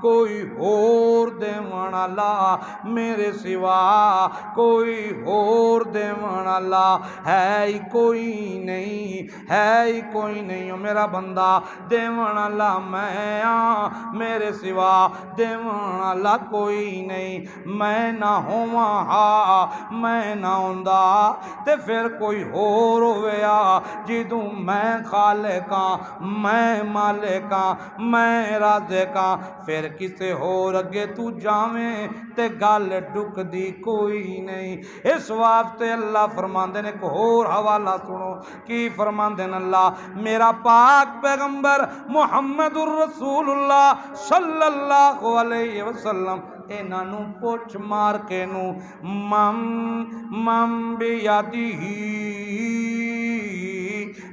کوئی اور دیون والا، میرے سوا کوئی اور دیون والا ہے ہی کوئی نہیں، ہے ہی کوئی نہیں۔ میرا بندہ دیون والا میں ہاں، میرے سوا دیون والا کوئی نہیں۔ میں نہ ہوواں ہاں، میں نہ ہوندا تے پھر کوئی اور ہویا، جدوں میں خالق ہاں، میں مالک ہاں، میں رازق ہاں، پھر کسے اور اگے تو جاویں تے گل ڈک دی کوئی نہیں۔ اس واسطے اللہ فرماندے نے ایک اور حوالہ سنو، کی فرماندے نے اللہ میرا پاک پیغمبر محمد الرسول اللہ صلی اللہ علیہ وسلم انہاں نو پوچھ مار کے نو مم بیادی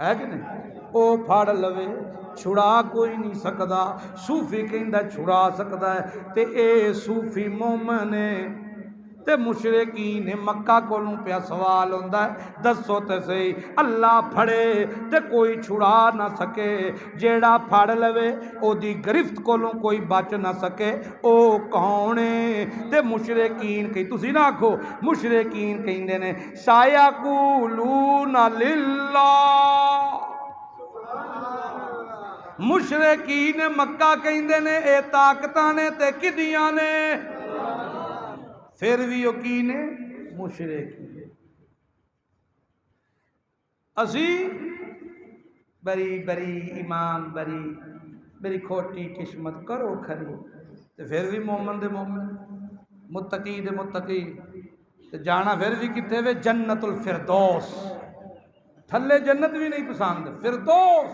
ہے کہ نہیں؟ او پھاڑ لوے چھڑا کوئی نہیں سکدا، صوفی کہندا چھڑا سکدا ہے، تے اے صوفی مومن تے مشرکین مکہ کولوں پیا سوال ہوندا ہے، دسو تے صحیح اللہ پھڑے تے کوئی چھڑا نہ سکے، جیڑا پھڑ لوے او دی گرفت کولوں کوئی بچ نہ سکے، او کون ہے؟ تے مشرکین کہ تسی نہ آکھو، مشرکین کہندے نے سایقولون للہ، مشرکین مکہ کہندے نے اے طاقتاں نے تے کدیاں نے، پھر بھی یقین ہے مشرک اسی بری بری ایمان بری میری کھوٹی قسمت کرو کھری، تے پھر بھی مومن دے مومن، متقی دے متقی، تے جانا پھر بھی کتنے وے جنت الفردوس، تھلے جنت بھی نہیں پسند، فردوس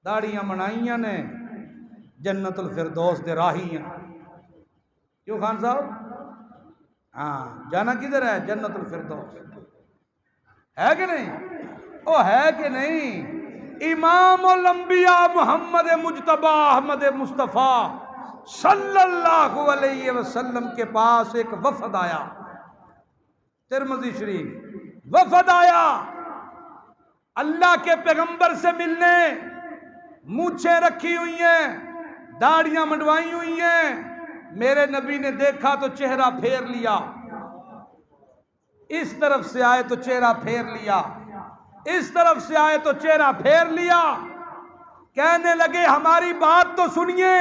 داڑیاں منائیاں نے جنت الفردوس دے راہیاں، کیوں خان صاحب؟ ہاں جانا کدھر ہے؟ جنت الفردوس، ہے کہ نہیں؟ او ہے کہ نہیں؟ امام الانبیاء محمد مجتبی احمد مصطفیٰ صلی اللہ علیہ وسلم کے پاس ایک وفد آیا، ترمذی شریف وفد آیا اللہ کے پیغمبر سے ملنے، مونچھیں رکھی ہوئی ہیں، داڑیاں منڈوائی ہوئی ہیں، میرے نبی نے دیکھا تو چہرہ پھیر لیا، اس طرف سے آئے تو چہرہ پھیر لیا، اس طرف سے آئے تو چہرہ پھیر لیا، کہنے لگے ہماری بات تو سنیے،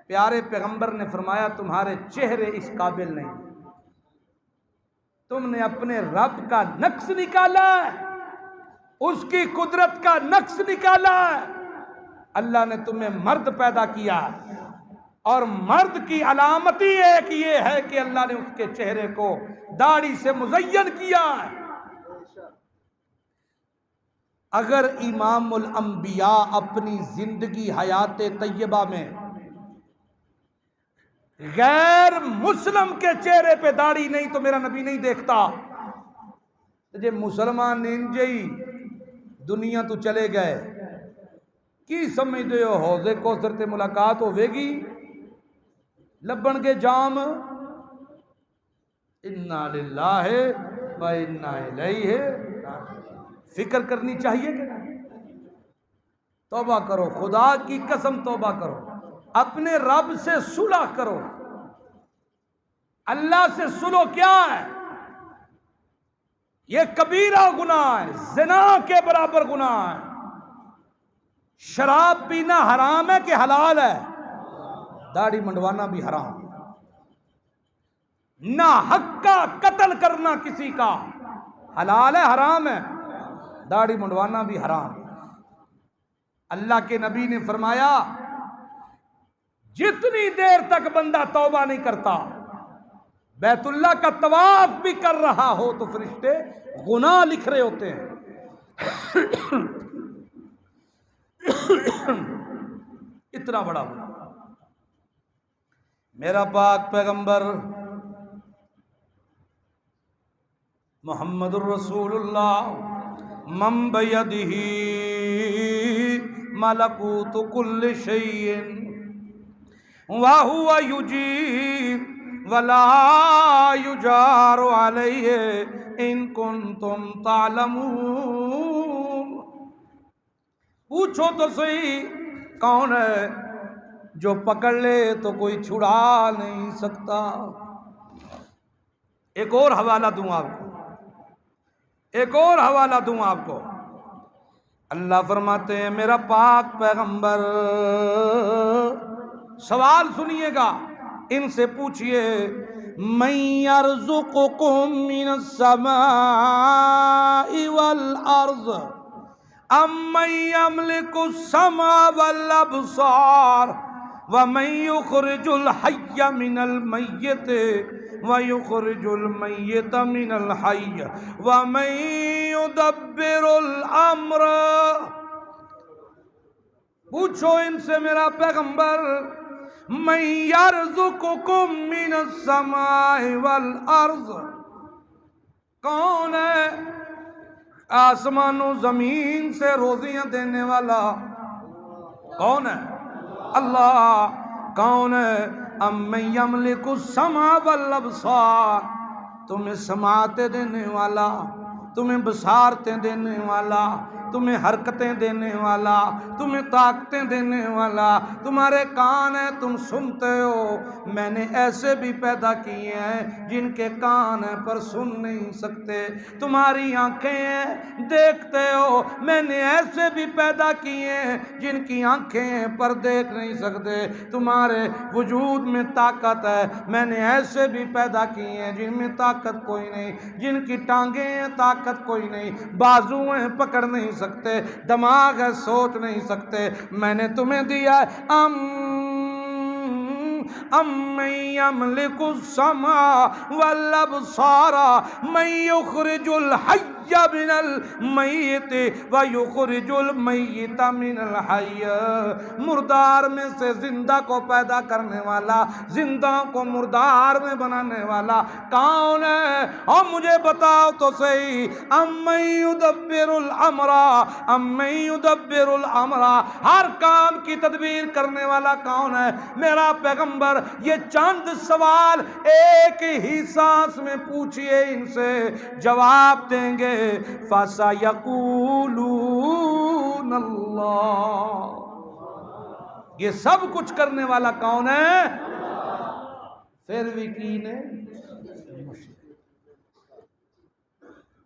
پیارے پیغمبر نے فرمایا تمہارے چہرے اس قابل نہیں، تم نے اپنے رب کا نقص نکالا ہے، اس کی قدرت کا نقص نکالا ہے، اللہ نے تمہیں مرد پیدا کیا ہے، اور مرد کی علامت ہی ایک یہ ہے کہ اللہ نے اس کے چہرے کو داڑھی سے مزین کیا ہے۔ اگر امام الانبیاء اپنی زندگی حیات طیبہ میں غیر مسلم کے چہرے پہ داڑھی نہیں تو میرا نبی نہیں دیکھتا، جے مسلمان نینجئی دنیا تو چلے گئے کی سمجھ دے ہو حوض کوثر تے ملاقات ہوے گی، لبن کے جام، انا للہ و انا الیہ، فکر کرنی چاہیے کہ نہیں؟ توبہ کرو، خدا کی قسم توبہ کرو، اپنے رب سے صلح کرو، اللہ سے صلح کیا ہے؟ یہ کبیرہ گناہ ہے، زنا کے برابر گناہ ہے، شراب پینا حرام ہے کہ حلال ہے؟ داڑھی منڈوانا بھی حرام، نہ حق کا قتل کرنا کسی کا حلال ہے حرام ہے؟ داڑھی منڈوانا بھی حرام۔ اللہ کے نبی نے فرمایا جتنی دیر تک بندہ توبہ نہیں کرتا، بیت اللہ کا طواف بھی کر رہا ہو تو فرشتے گناہ لکھ رہے ہوتے ہیں۔ اتنا بڑا گناہ۔ میرا پاک پیغمبر محمد الرسول اللہ من بیدہ ملکوت کل شیء وہو یجیر ولا یجار علیہ ان کنتم تعلمون۔ پوچھو تو صحیح کون ہے جو پکڑ لے تو کوئی چھڑا نہیں سکتا۔ ایک اور حوالہ دوں آپ کو، ایک اور حوالہ دوں آپ کو، اللہ فرماتے ہیں میرا پاک پیغمبر، سوال سنیے گا، ان سے پوچھئے من یرزقکم من السماء والارض امن یملک السمع والابصار ومن یخرج الحی من المیت وَيُخْرِجُ الْمَيِّتَ مِنَ الْحَيِّ وَمَن يُدَبِّرُ الْأَمْرَ۔ پوچھو ان سے میرا پیغمبر، مَن يَرْزُقُكُم مِّنَ السَّمَاءِ وَالْأَرْضِ، کون ہے آسمانوں زمین سے روزیاں دینے والا کون ہے؟ اللہ. کون ہے؟ امن یملک السمع والابصار، تمہیں سماعتیں دینے والا، تمہیں بصارتیں دینے والا، تمہیں حرکتیں دینے والا، تمہیں طاقتیں دینے والا. تمہارے کان ہیں، تم سنتے ہو. میں نے ایسے بھی پیدا کیے ہیں جن کے کان ہیں پر سن نہیں سکتے. تمہاری آنکھیں ہیں، دیکھتے ہو. میں نے ایسے بھی پیدا کیے ہیں جن کی آنکھیں ہیں پر دیکھ نہیں سکتے. تمہارے وجود میں طاقت ہے. میں نے ایسے بھی پیدا کیے ہیں جن میں طاقت کوئی نہیں، جن کی ٹانگیں ہیں طاقت کوئی نہیں، بازو ہیں پکڑ نہیں سکتے، دماغ ہے سوچ نہیں سکتے. میں نے تمہیں دیا ہے من یملک السمع والابصار من یخرج الحی من المیت ویخرج المیت من الحی. مردار میں سے زندہ کو پیدا کرنے والا، زندہ کو مردار میں بنانے والا کون ہے؟ اور مجھے بتاؤ تو صحیح. امن یدبر الامر، امن یدبر الامر، ہر کام کی تدبیر کرنے والا کون ہے؟ میرا پیغمبر یہ چند سوال ایک ہی سانس میں پوچھئے، ان سے جواب دیں گے. فَسَيَقُولُونَ اللَّهُ. یہ سب کچھ کرنے والا کون ہے؟ پھر بھی کین ہے مشرک.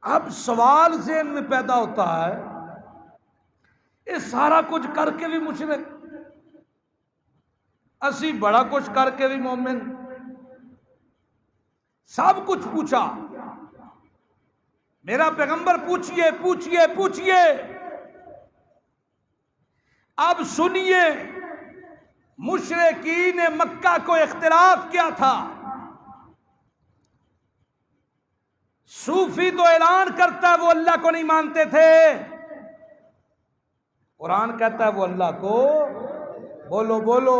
اب سوال ذہن میں پیدا ہوتا ہے، یہ سارا کچھ کر کے بھی مشرک، اسی بڑا کچھ کر کے بھی مومن. سب کچھ پوچھا. میرا پیغمبر پوچھئے پوچھئے پوچھئے. اب سنیے مشرکین مکہ کو اختلاف کیا تھا. صوفی تو اعلان کرتا ہے وہ اللہ کو نہیں مانتے تھے، قرآن کہتا ہے وہ اللہ کو، بولو بولو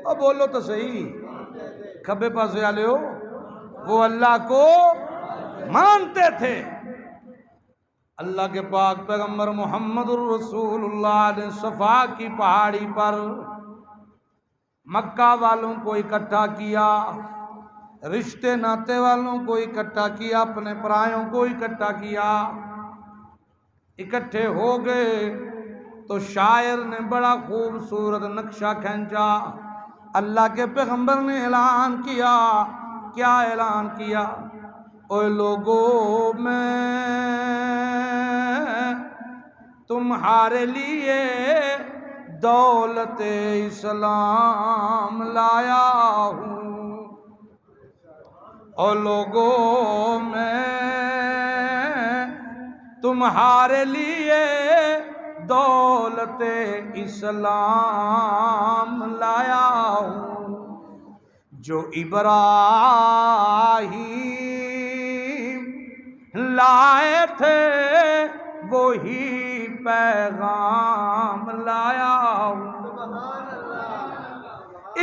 اور بولو تو صحیح، کھبے پاس والے ہو، وہ اللہ کو مانتے تھے. اللہ کے پاک پیغمبر محمد الرسول اللہ نے صفا کی پہاڑی پر مکہ والوں کو اکٹھا کیا، رشتے ناتے والوں کو اکٹھا کیا، اپنے پرایوں کو اکٹھا کیا. اکٹھے ہو گئے تو شاعر نے بڑا خوبصورت نقشہ کھینچا. اللہ کے پیغمبر نے اعلان کیا. کیا اعلان کیا؟ اے لوگو میں تمہارے لیے دولت اسلام لایا ہوں. او لوگو میں تمہارے لیے دولت اسلام لایا ہوں. جو ابراہیم لائے تھے وہی پیغام لایا ہوں.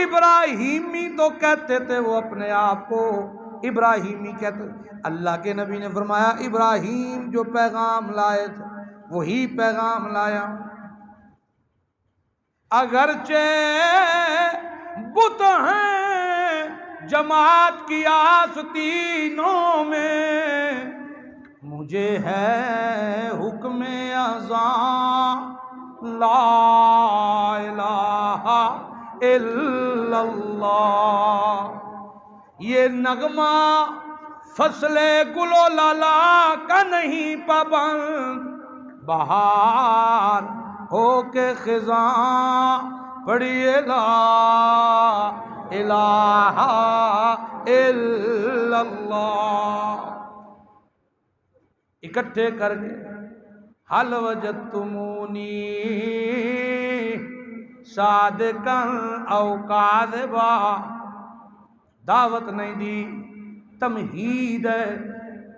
ابراہیمی تو کہتے تھے وہ اپنے آپ کو، ابراہیمی کہتے. اللہ کے نبی نے فرمایا ابراہیم جو پیغام لائے تھے وہی پیغام لایا. اگرچہ بت ہیں جماعت کی آستینوں میں، مجھے ہے حکم اذان لا الہ الا اللہ. یہ نغمہ فصل گل و لالا کا نہیں پابند، بہار ہو کے خزاں پڑھیے لا الہ الا اللہ. اکٹھے کر کے حل وجدتمونی صادقا او کاذبا. دعوت نہیں دی، تمہید ہے.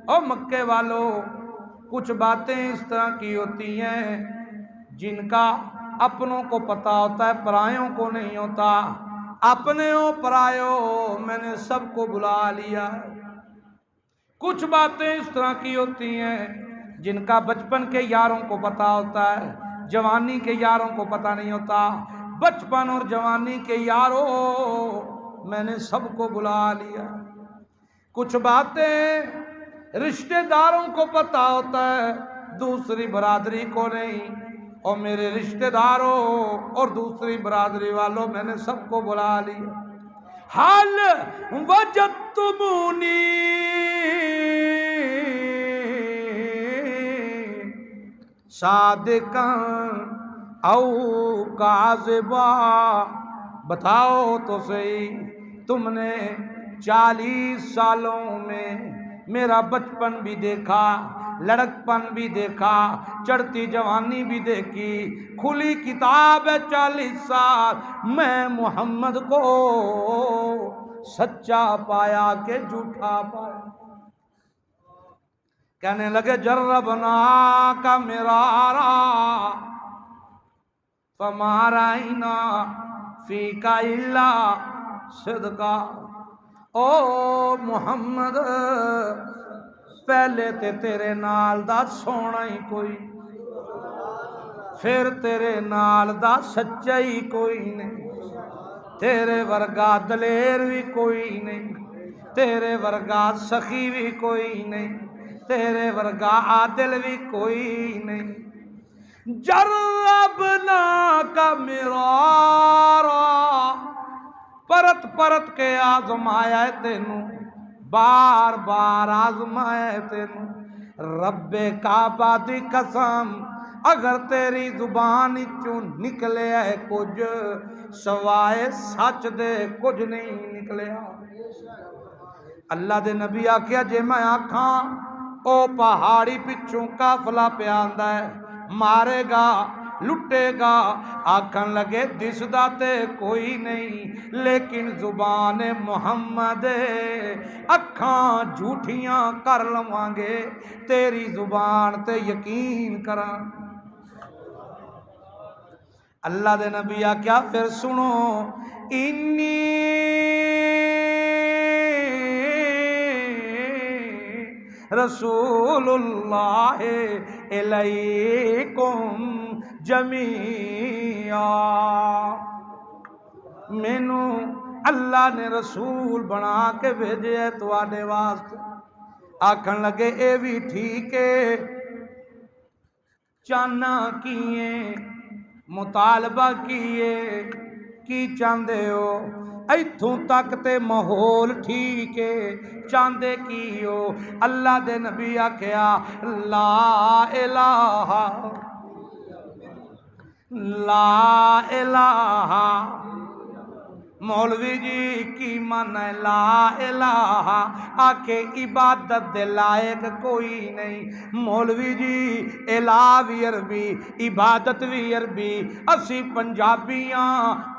او مکے والو، کچھ باتیں اس طرح کی ہوتی ہیں جن کا اپنوں کو پتا ہوتا ہے، پرایوں کو نہیں ہوتا. اپنے ہو پرایوں میں نے سب کو بلا لیا. کچھ باتیں اس طرح کی ہوتی ہیں جن کا بچپن کے یاروں کو پتہ ہوتا ہے، جوانی کے یاروں کو پتہ نہیں ہوتا۔ بچپن اور جوانی کے یاروں میں نے سب کو بلا لیا۔ کچھ باتیں رشتہ داروں کو پتہ ہوتا ہے، دوسری برادری کو نہیں، اور میرے رشتہ داروں اور دوسری برادری والوں میں نے سب کو بلا لیا۔ حال وجدتمونی صادقاً او کاذبا، بتاؤ تو صحیح تم نے 40 سالوں میں میرا بچپن بھی دیکھا، لڑکپن بھی دیکھا، چڑھتی جوانی بھی دیکھی، کھلی کتاب ہے 40 سال، میں محمد کو سچا پایا کہ جھوٹا پایا؟ کہنے لگے جربنا کا مرارا فما رأینا فیک الا صدقا۔ او محمد پہلے تے تیرے نال دا سونا ہی کوئی، پھر تیرے نال دا سچا ہی کوئی نہیں، تیرے ورگا دلیر بھی کوئی نہیں، تیرے ورگا سخی بھی کوئی نہیں، تیرے ورگا عادل بھی کوئی نہیں۔ جربنا کا مرارا، پرت پرت کے آزمایا تینوں، بار بار آزمایا تینوں۔ رب کعبہ دی قسم، اگر تیری زبان چوں نکلے ہے کچھ، سوائے سچ دے کچھ نہیں نکلیا۔ اللہ دے نبی آکھیا جے میں آکھاں او پہاڑی پچھوں قافلہ پہ آندا ہے، مارے گا لٹے گا، آکھن لگے دسدا تے کوئی نہیں، لیکن زبان محمد اکھاں جھوٹیاں کر لواں گے، تیری زبان تے یقین کراں۔ اللہ دے نبی آکھیا پھر سنو، انی رسول اللہ الیکم جمیعا، مینوں اللہ نے رسول بنا کے بھیجے ہے تواڈے واسطے۔ آکھن لگے اے بھی ٹھیک ہے، چاہنا کیے مطالبہ کیے کی چاہندے ہو؟ ایتھوں تک تے ماحول ٹھیک ہے، چاہندے کی ہو؟ اللہ دے نبی آکھیا لا الہ لا الہ، مولوی جی کی من ہے لا الہ؟ آکھے عبادت دے لائق کوئی نہیں۔ مولوی جی الہ بھی عربی، عبادت بھی عربی، اسی پنجابیاں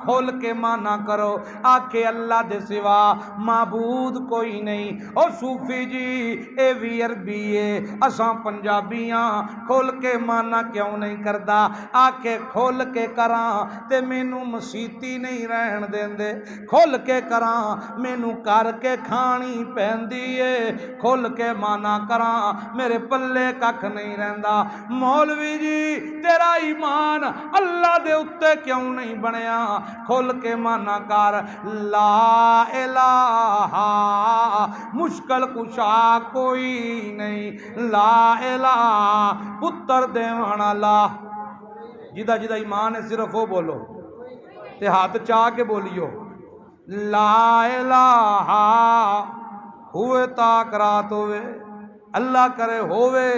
کھول کے مانا کرو۔ آکھے اللہ دے سوا معبود کوئی نہیں۔ او صوفی جی اے بھی عربی ہے، اساں پنجابیاں کھول کے مانا کیوں نہیں کردا؟ آکھے کھول کے کراں تے مینوں مسیتی نہیں رہن دیندے، کھول کے کراں مینوں کر کے کھانی پیندی ہے، کھول کے مانا کراں میرے پلے ککھ نہیں رہندا۔ مولوی جی تیرا ایمان اللہ دے اتے کیوں نہیں بنیا؟ کھول کے مانا کر لا الہ، مشکل کشا کوئی نہیں، لا الہ پتر دیوان اللہ۔ جدہ جدہ ایمان ہے صرف وہ بولو تے ہاتھ چاہ کے بولیو لا الہ، ہوئے تاک رات ہوئے، اللہ کرے ہوئے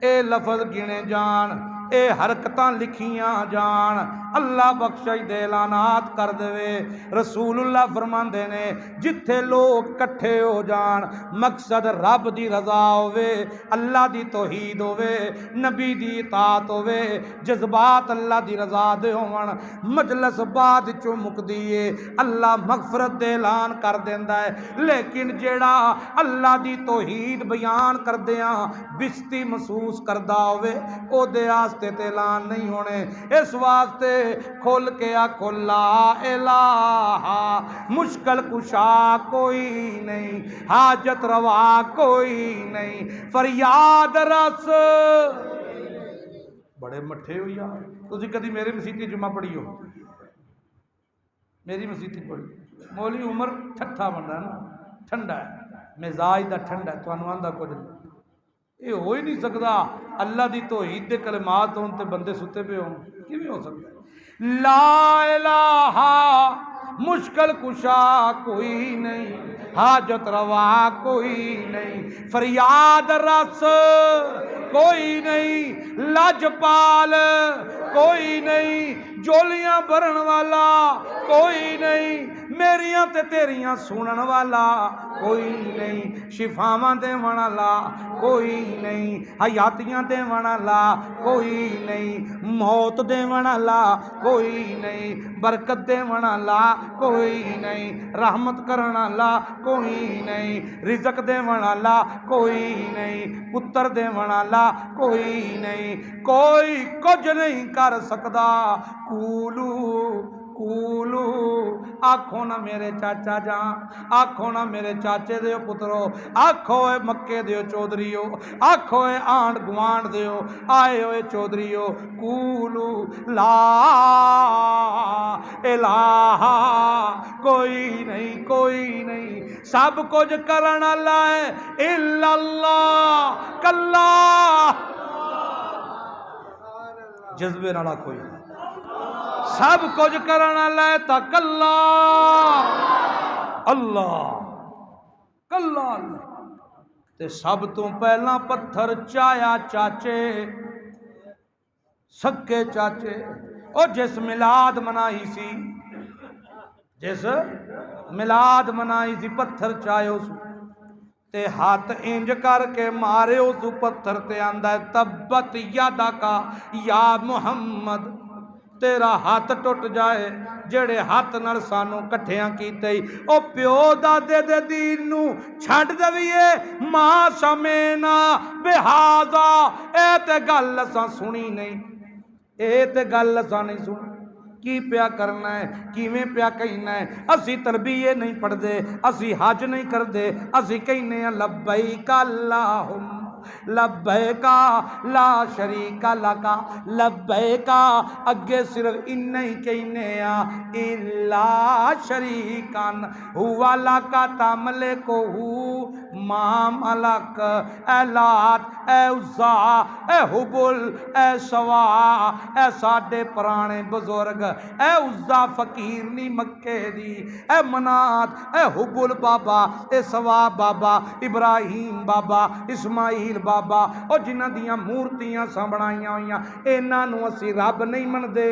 اے لفظ گنے جان، اے حرکتاں لکھیاں جان، اللہ بخشش دے اعلانات کر دے۔ رسول اللہ فرماندے نے جتھے لوگ کٹھے ہو جان، مقصد رب دی رضا ہوئے، اللہ دی توحید ہوئے، نبی دی اطاعت ہوئے، جذبات اللہ دی رضا دے ہون، مجلس بعد چوں مک دیئے، اللہ مغفرت دے اعلان کر دیندا ہے۔ لیکن جیڑا اللہ دی توحید بیان کر دیاں بستی محسوس کردہ ہوئے، او دے واسطے تے اعلان نہیں ہونے، اس واسطے کھول کے آکھو لا الہ، مشکل کشا کوئی نہیں، حاجت روا کوئی نہیں، فریاد رس۔ بڑے مٹھے ہو یار، تسی کدی میرے مسیتی جمعہ پڑھی ہو؟ میری مسیتی پڑھی؟ مولی عمر ٹھٹھا بندہ ہے نا، ٹھنڈا ہے مزاج دا، ٹھنڈا ہے، تانوں آندا کچھ نہیں۔ یہ ہو ہی نہیں سکتا اللہ دی توحید دے کلمات ہون تے بندے ستے پہ ہون، کیویں ہو سکتا ہے؟ لا الہ، مشکل کشا کوئی نہیں، حاجت روا کوئی نہیں، فریاد رس کوئی نہیں، لاجپال کوئی نہیں، جولیاں بھرن والا کوئی نہیں، میریاں تے تیریاں سنن والا کوئی نہیں، شفاواں دیون والا کوئی نہیں، حیاتیاں دیون والا کوئی نہیں، موت دیون والا کوئی نہیں، برکت دیون والا کوئی نہیں، رحمت کرن والا کوئی نہیں، رزق دیون والا کوئی نہیں، پتر دیون والا کوئی نہیں، کوئی کچھ نہیں کر سکدا۔ کولو کولو، آکھو نا میرے چاچا جان، آکھو نا میرے چاچے دیو پترو، آکھو اے مکے دیو چودھریو، آکھو اے آنڈ گوانڈ دیو، آئے ہوئے چودھریو، کولو لا الہ، کوئی نہیں کوئی نہیں، سب کچھ کرن والا ہے الا اللہ، کلا جذبے نال کوئی سب کچھ کرن والا ہے تا کلا اللہ، کلا اللہ۔ تے سب تو پہلا پتھر چایا چاچے، سکے چاچے، او جس میلاد منائی سی، جس میلاد منائی سی، پتھر چاہے اس تے ہاتھ انج کر کے مارے اس پتھر تے آندا ہے تبت یادا کا یا محمد، تیرا ہاتھ ٹوٹ جائے جڑے ہاتھ نال سانو کٹھیاں کیتے ہی، او پیو دادے دے دین نو چھڈ دویے، ماں سمینا بہذا، اے تے گل اساں سنی نہیں، اے تے گل اساں نہیں سنی، کی پیا کرنا ہے، کیویں پیا کہنا ہے، اسی تربیے نہیں پڑھ دے، اسی حج نہیں کر دے، اسی کہنے ہیں لبیک اللہم لبیک لا شریک لک لبیک، اگے صرف انہی ہی کہنے ہیں الا شریکن ہوا لک تملکہ ما ملک، اے لات اے عزا اے حبل اے سوا، اے ساڈے پرانے بزرگ، اے عزا فقیر نہیں مکے دی، اے منات اے حبل بابا، اے سوا بابا، ابراہیم بابا، اسماعیل بابا، او جنہ دیاں مورتیاں ساں بنائیاں ہوئیاں، انہاں نو اسی رب نہیں من دے،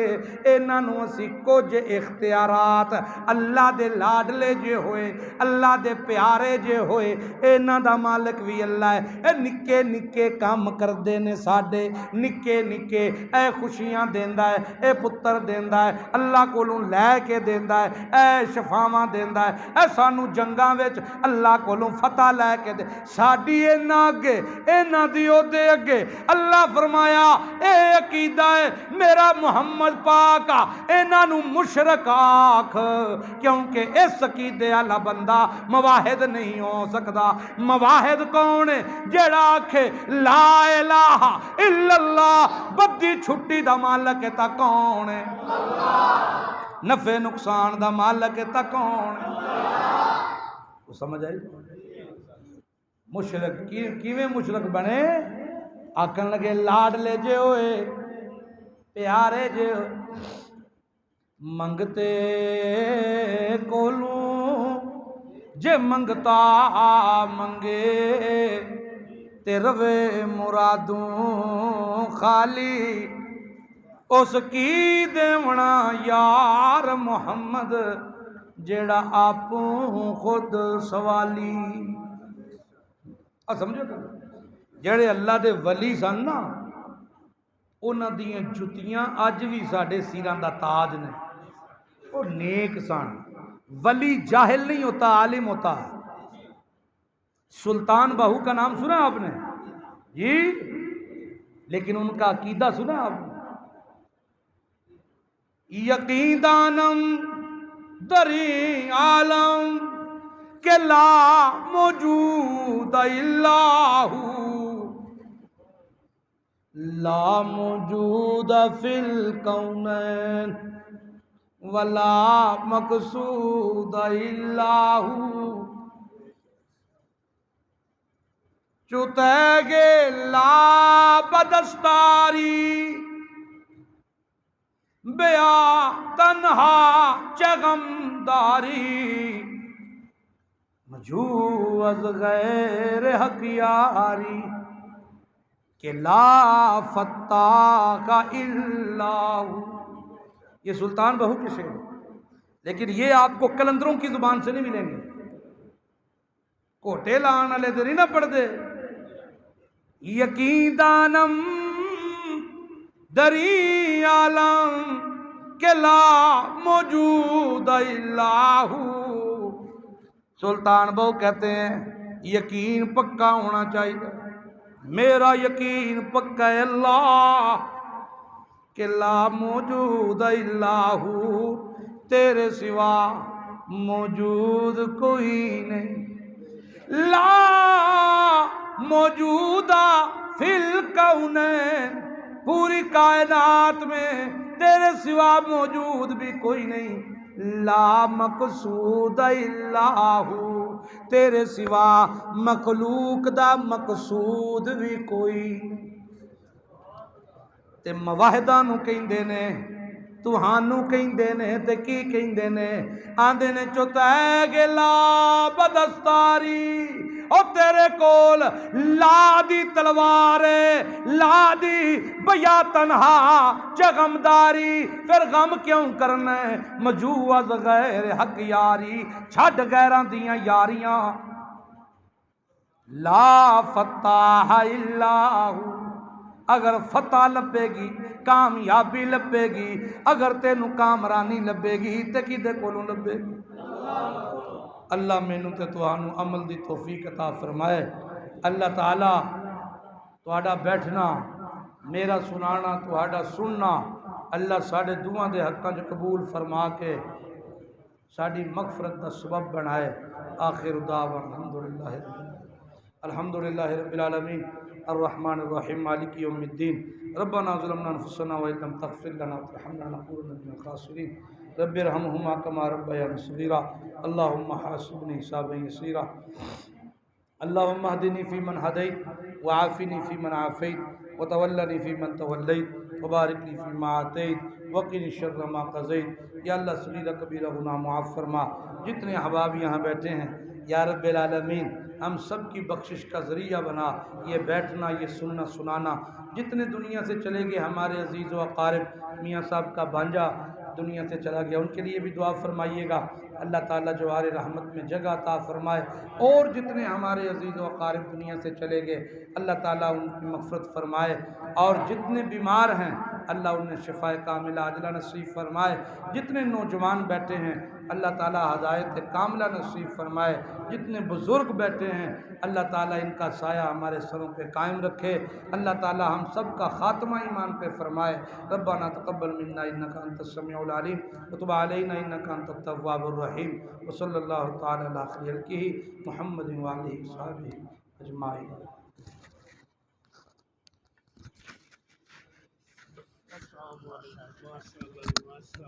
انہاں نو اسی کچھ اختیارات اللہ دے لاڈلے جے ہوئے، اللہ دے پیارے جے ہوئے، انہاں دا مالک بھی اللہ ہے، اے نکے نکے کام کردے نے ساڈے، نکے نکے، اے خوشیاں دیندا ہے، اے پتر دیندا ہے، اللہ کولوں لے کے دیندا ہے، اے شفاواں دیندا ہے، اے سانو جنگاں وچ اللہ کولوں فتح لے کے دے، ساڈی انہاں اگے، انہاں دی اودے اگے اللہ فرمایا اے عقیدہ ہے میرا محمد پاک، انہاں نو مشرک آکھ، کیونکہ اس عقیدے والا بندہ مواحد نہیں ہو سکدا۔ مواحد کون ہے؟ جیڑا آکھے لا الہ الا اللہ، بدی چھٹی دا مالک ہے تا کون ہے؟ نفع نقصان دا مالک ہے تا کون ہے؟ وہ سمجھ آئی؟ مشرک کیویں مشرک بنے؟ آکھن لگے لاڈلے جے ہوئے، پیارے جے ہوئے، منگتے کولوں جے منگتا منگے، تے روے مرادوں خالی، اس کی دیونا یار محمد جیڑا آپوں خود سوالی۔ سمجھو کہ جڑے اللہ دے ولی سن نا، انہاں دیاں جتیاں اج بھی ساڈے سیراں دا تاج نے، وہ نیک سن، ولی جاہل نہیں ہوتا، عالم ہوتا ہے۔ سلطان بہو کا نام سنا آپ نے جی؟ لیکن ان کا عقیدہ سنا آپ نے؟ یقین دانم دری عالم کہ لا موجود الا ہو، لا موجود فی الکونین ولا مقصود الا ہو، چوتے گے لا بدستاری بیا تنہا چغمداری، مجھو از غیر حق یاری کہ لا فتاح کا الا ہو۔ یہ سلطان بہو کے شعر، لیکن یہ آپ کو کلندروں کی زبان سے نہیں ملیں گے، کوٹے لان والے تو نہیں نہ پڑھ دے۔ یقین دانم دری عالم کہ لا موجود الا ہو، سلطان بہو کہتے ہیں یقین پکا ہونا چاہیے، میرا یقین پکا ہے اللہ کہ لا موجود الا ہو، تیرے سوا موجود کوئی نہیں، لا موجودہ فی الکونین، پوری کائنات میں تیرے سوا موجود بھی کوئی نہیں، لا مقصود الا ہو، تیرے سوا مخلوق دا مقصود بھی کوئی نہیں۔ تے مواحدہ نو کہندے نے، توہانو کہندے نے، تے کی کہندے نے، آندے نے چوتائے گے لا بدستاری، او تیرے کول لا دی تلوار ہے، لا دی بیا تنہا چغمداری، پھر غم کیوں کرنا ہے، مجھو از غیر حق یاری، چھڈ غیران دیاں یاریاں، لا فتح الا ہو، اگر فتح لبے گی کامیابی لبے گی، اگر تینوں کامرانی لبے گی تے کدے کولوں لبے گی؟ اللہ مینوں تے تہانوں عمل دی توفیق عطا فرمائے۔ اللہ تعالی تہاڈا بیٹھنا، میرا سنانا، تہاڈا سننا، اللہ ساڈے دعاں دے حقاں جو قبول فرما کے ساڈی مغفرت دا سبب بنائے۔ آخر دعوانا الحمدللہ رب العالمین الرحمن الرحیم مالک یوم الدین ربنا ظلمنا انفسنا وإن لم تغفر لنا وترحمنا لنكونن من الخاسرین رب ارحمهما كما ربياني صغيرا اللهم حاسبني حسابا يسيرا اللهم اهدني فيمن هديت وعافني فيمن عافيت وتولني فيمن توليت وبارك لي فيما آتيت وقني شر ما قضيت۔ یا اللہ صغیرہ کبیرہ گناہ معاف فرما، جتنے احباب یہاں بیٹھے ہیں یا رب العالمین ہم سب کی بخشش کا ذریعہ بنا، یہ بیٹھنا، یہ سننا سنانا، جتنے دنیا سے چلے گئے ہمارے عزیز و اقارب، میاں صاحب کا بھانجا دنیا سے چلا گیا، ان کے لیے بھی دعا فرمائیے گا، اللہ تعالیٰ جوار رحمت میں جگہ عطا فرمائے، اور جتنے ہمارے عزیز و اقارب دنیا سے چلے گئے اللہ تعالیٰ ان کی مغفرت فرمائے، اور جتنے بیمار ہیں اللہ انہیں شفائے کاملہ عاجلہ نصیب فرمائے، جتنے نوجوان بیٹھے ہیں اللہ تعالیٰ ہدایت کاملہ نصیب فرمائے، جتنے بزرگ بیٹھے ہیں اللہ تعالیٰ ان کا سایہ ہمارے سروں پہ قائم رکھے، اللہ تعالیٰ ہم سب کا خاتمہ ایمان پہ فرمائے۔ ربنا تقبل منا انک انت السمیع العلیم وتب علینا انک انت التواب الرحیم، وصلی اللہ تعالی علی خیر خلقہ محمد وآلہ وصحبہ اجمعین۔ ماشاء اللہ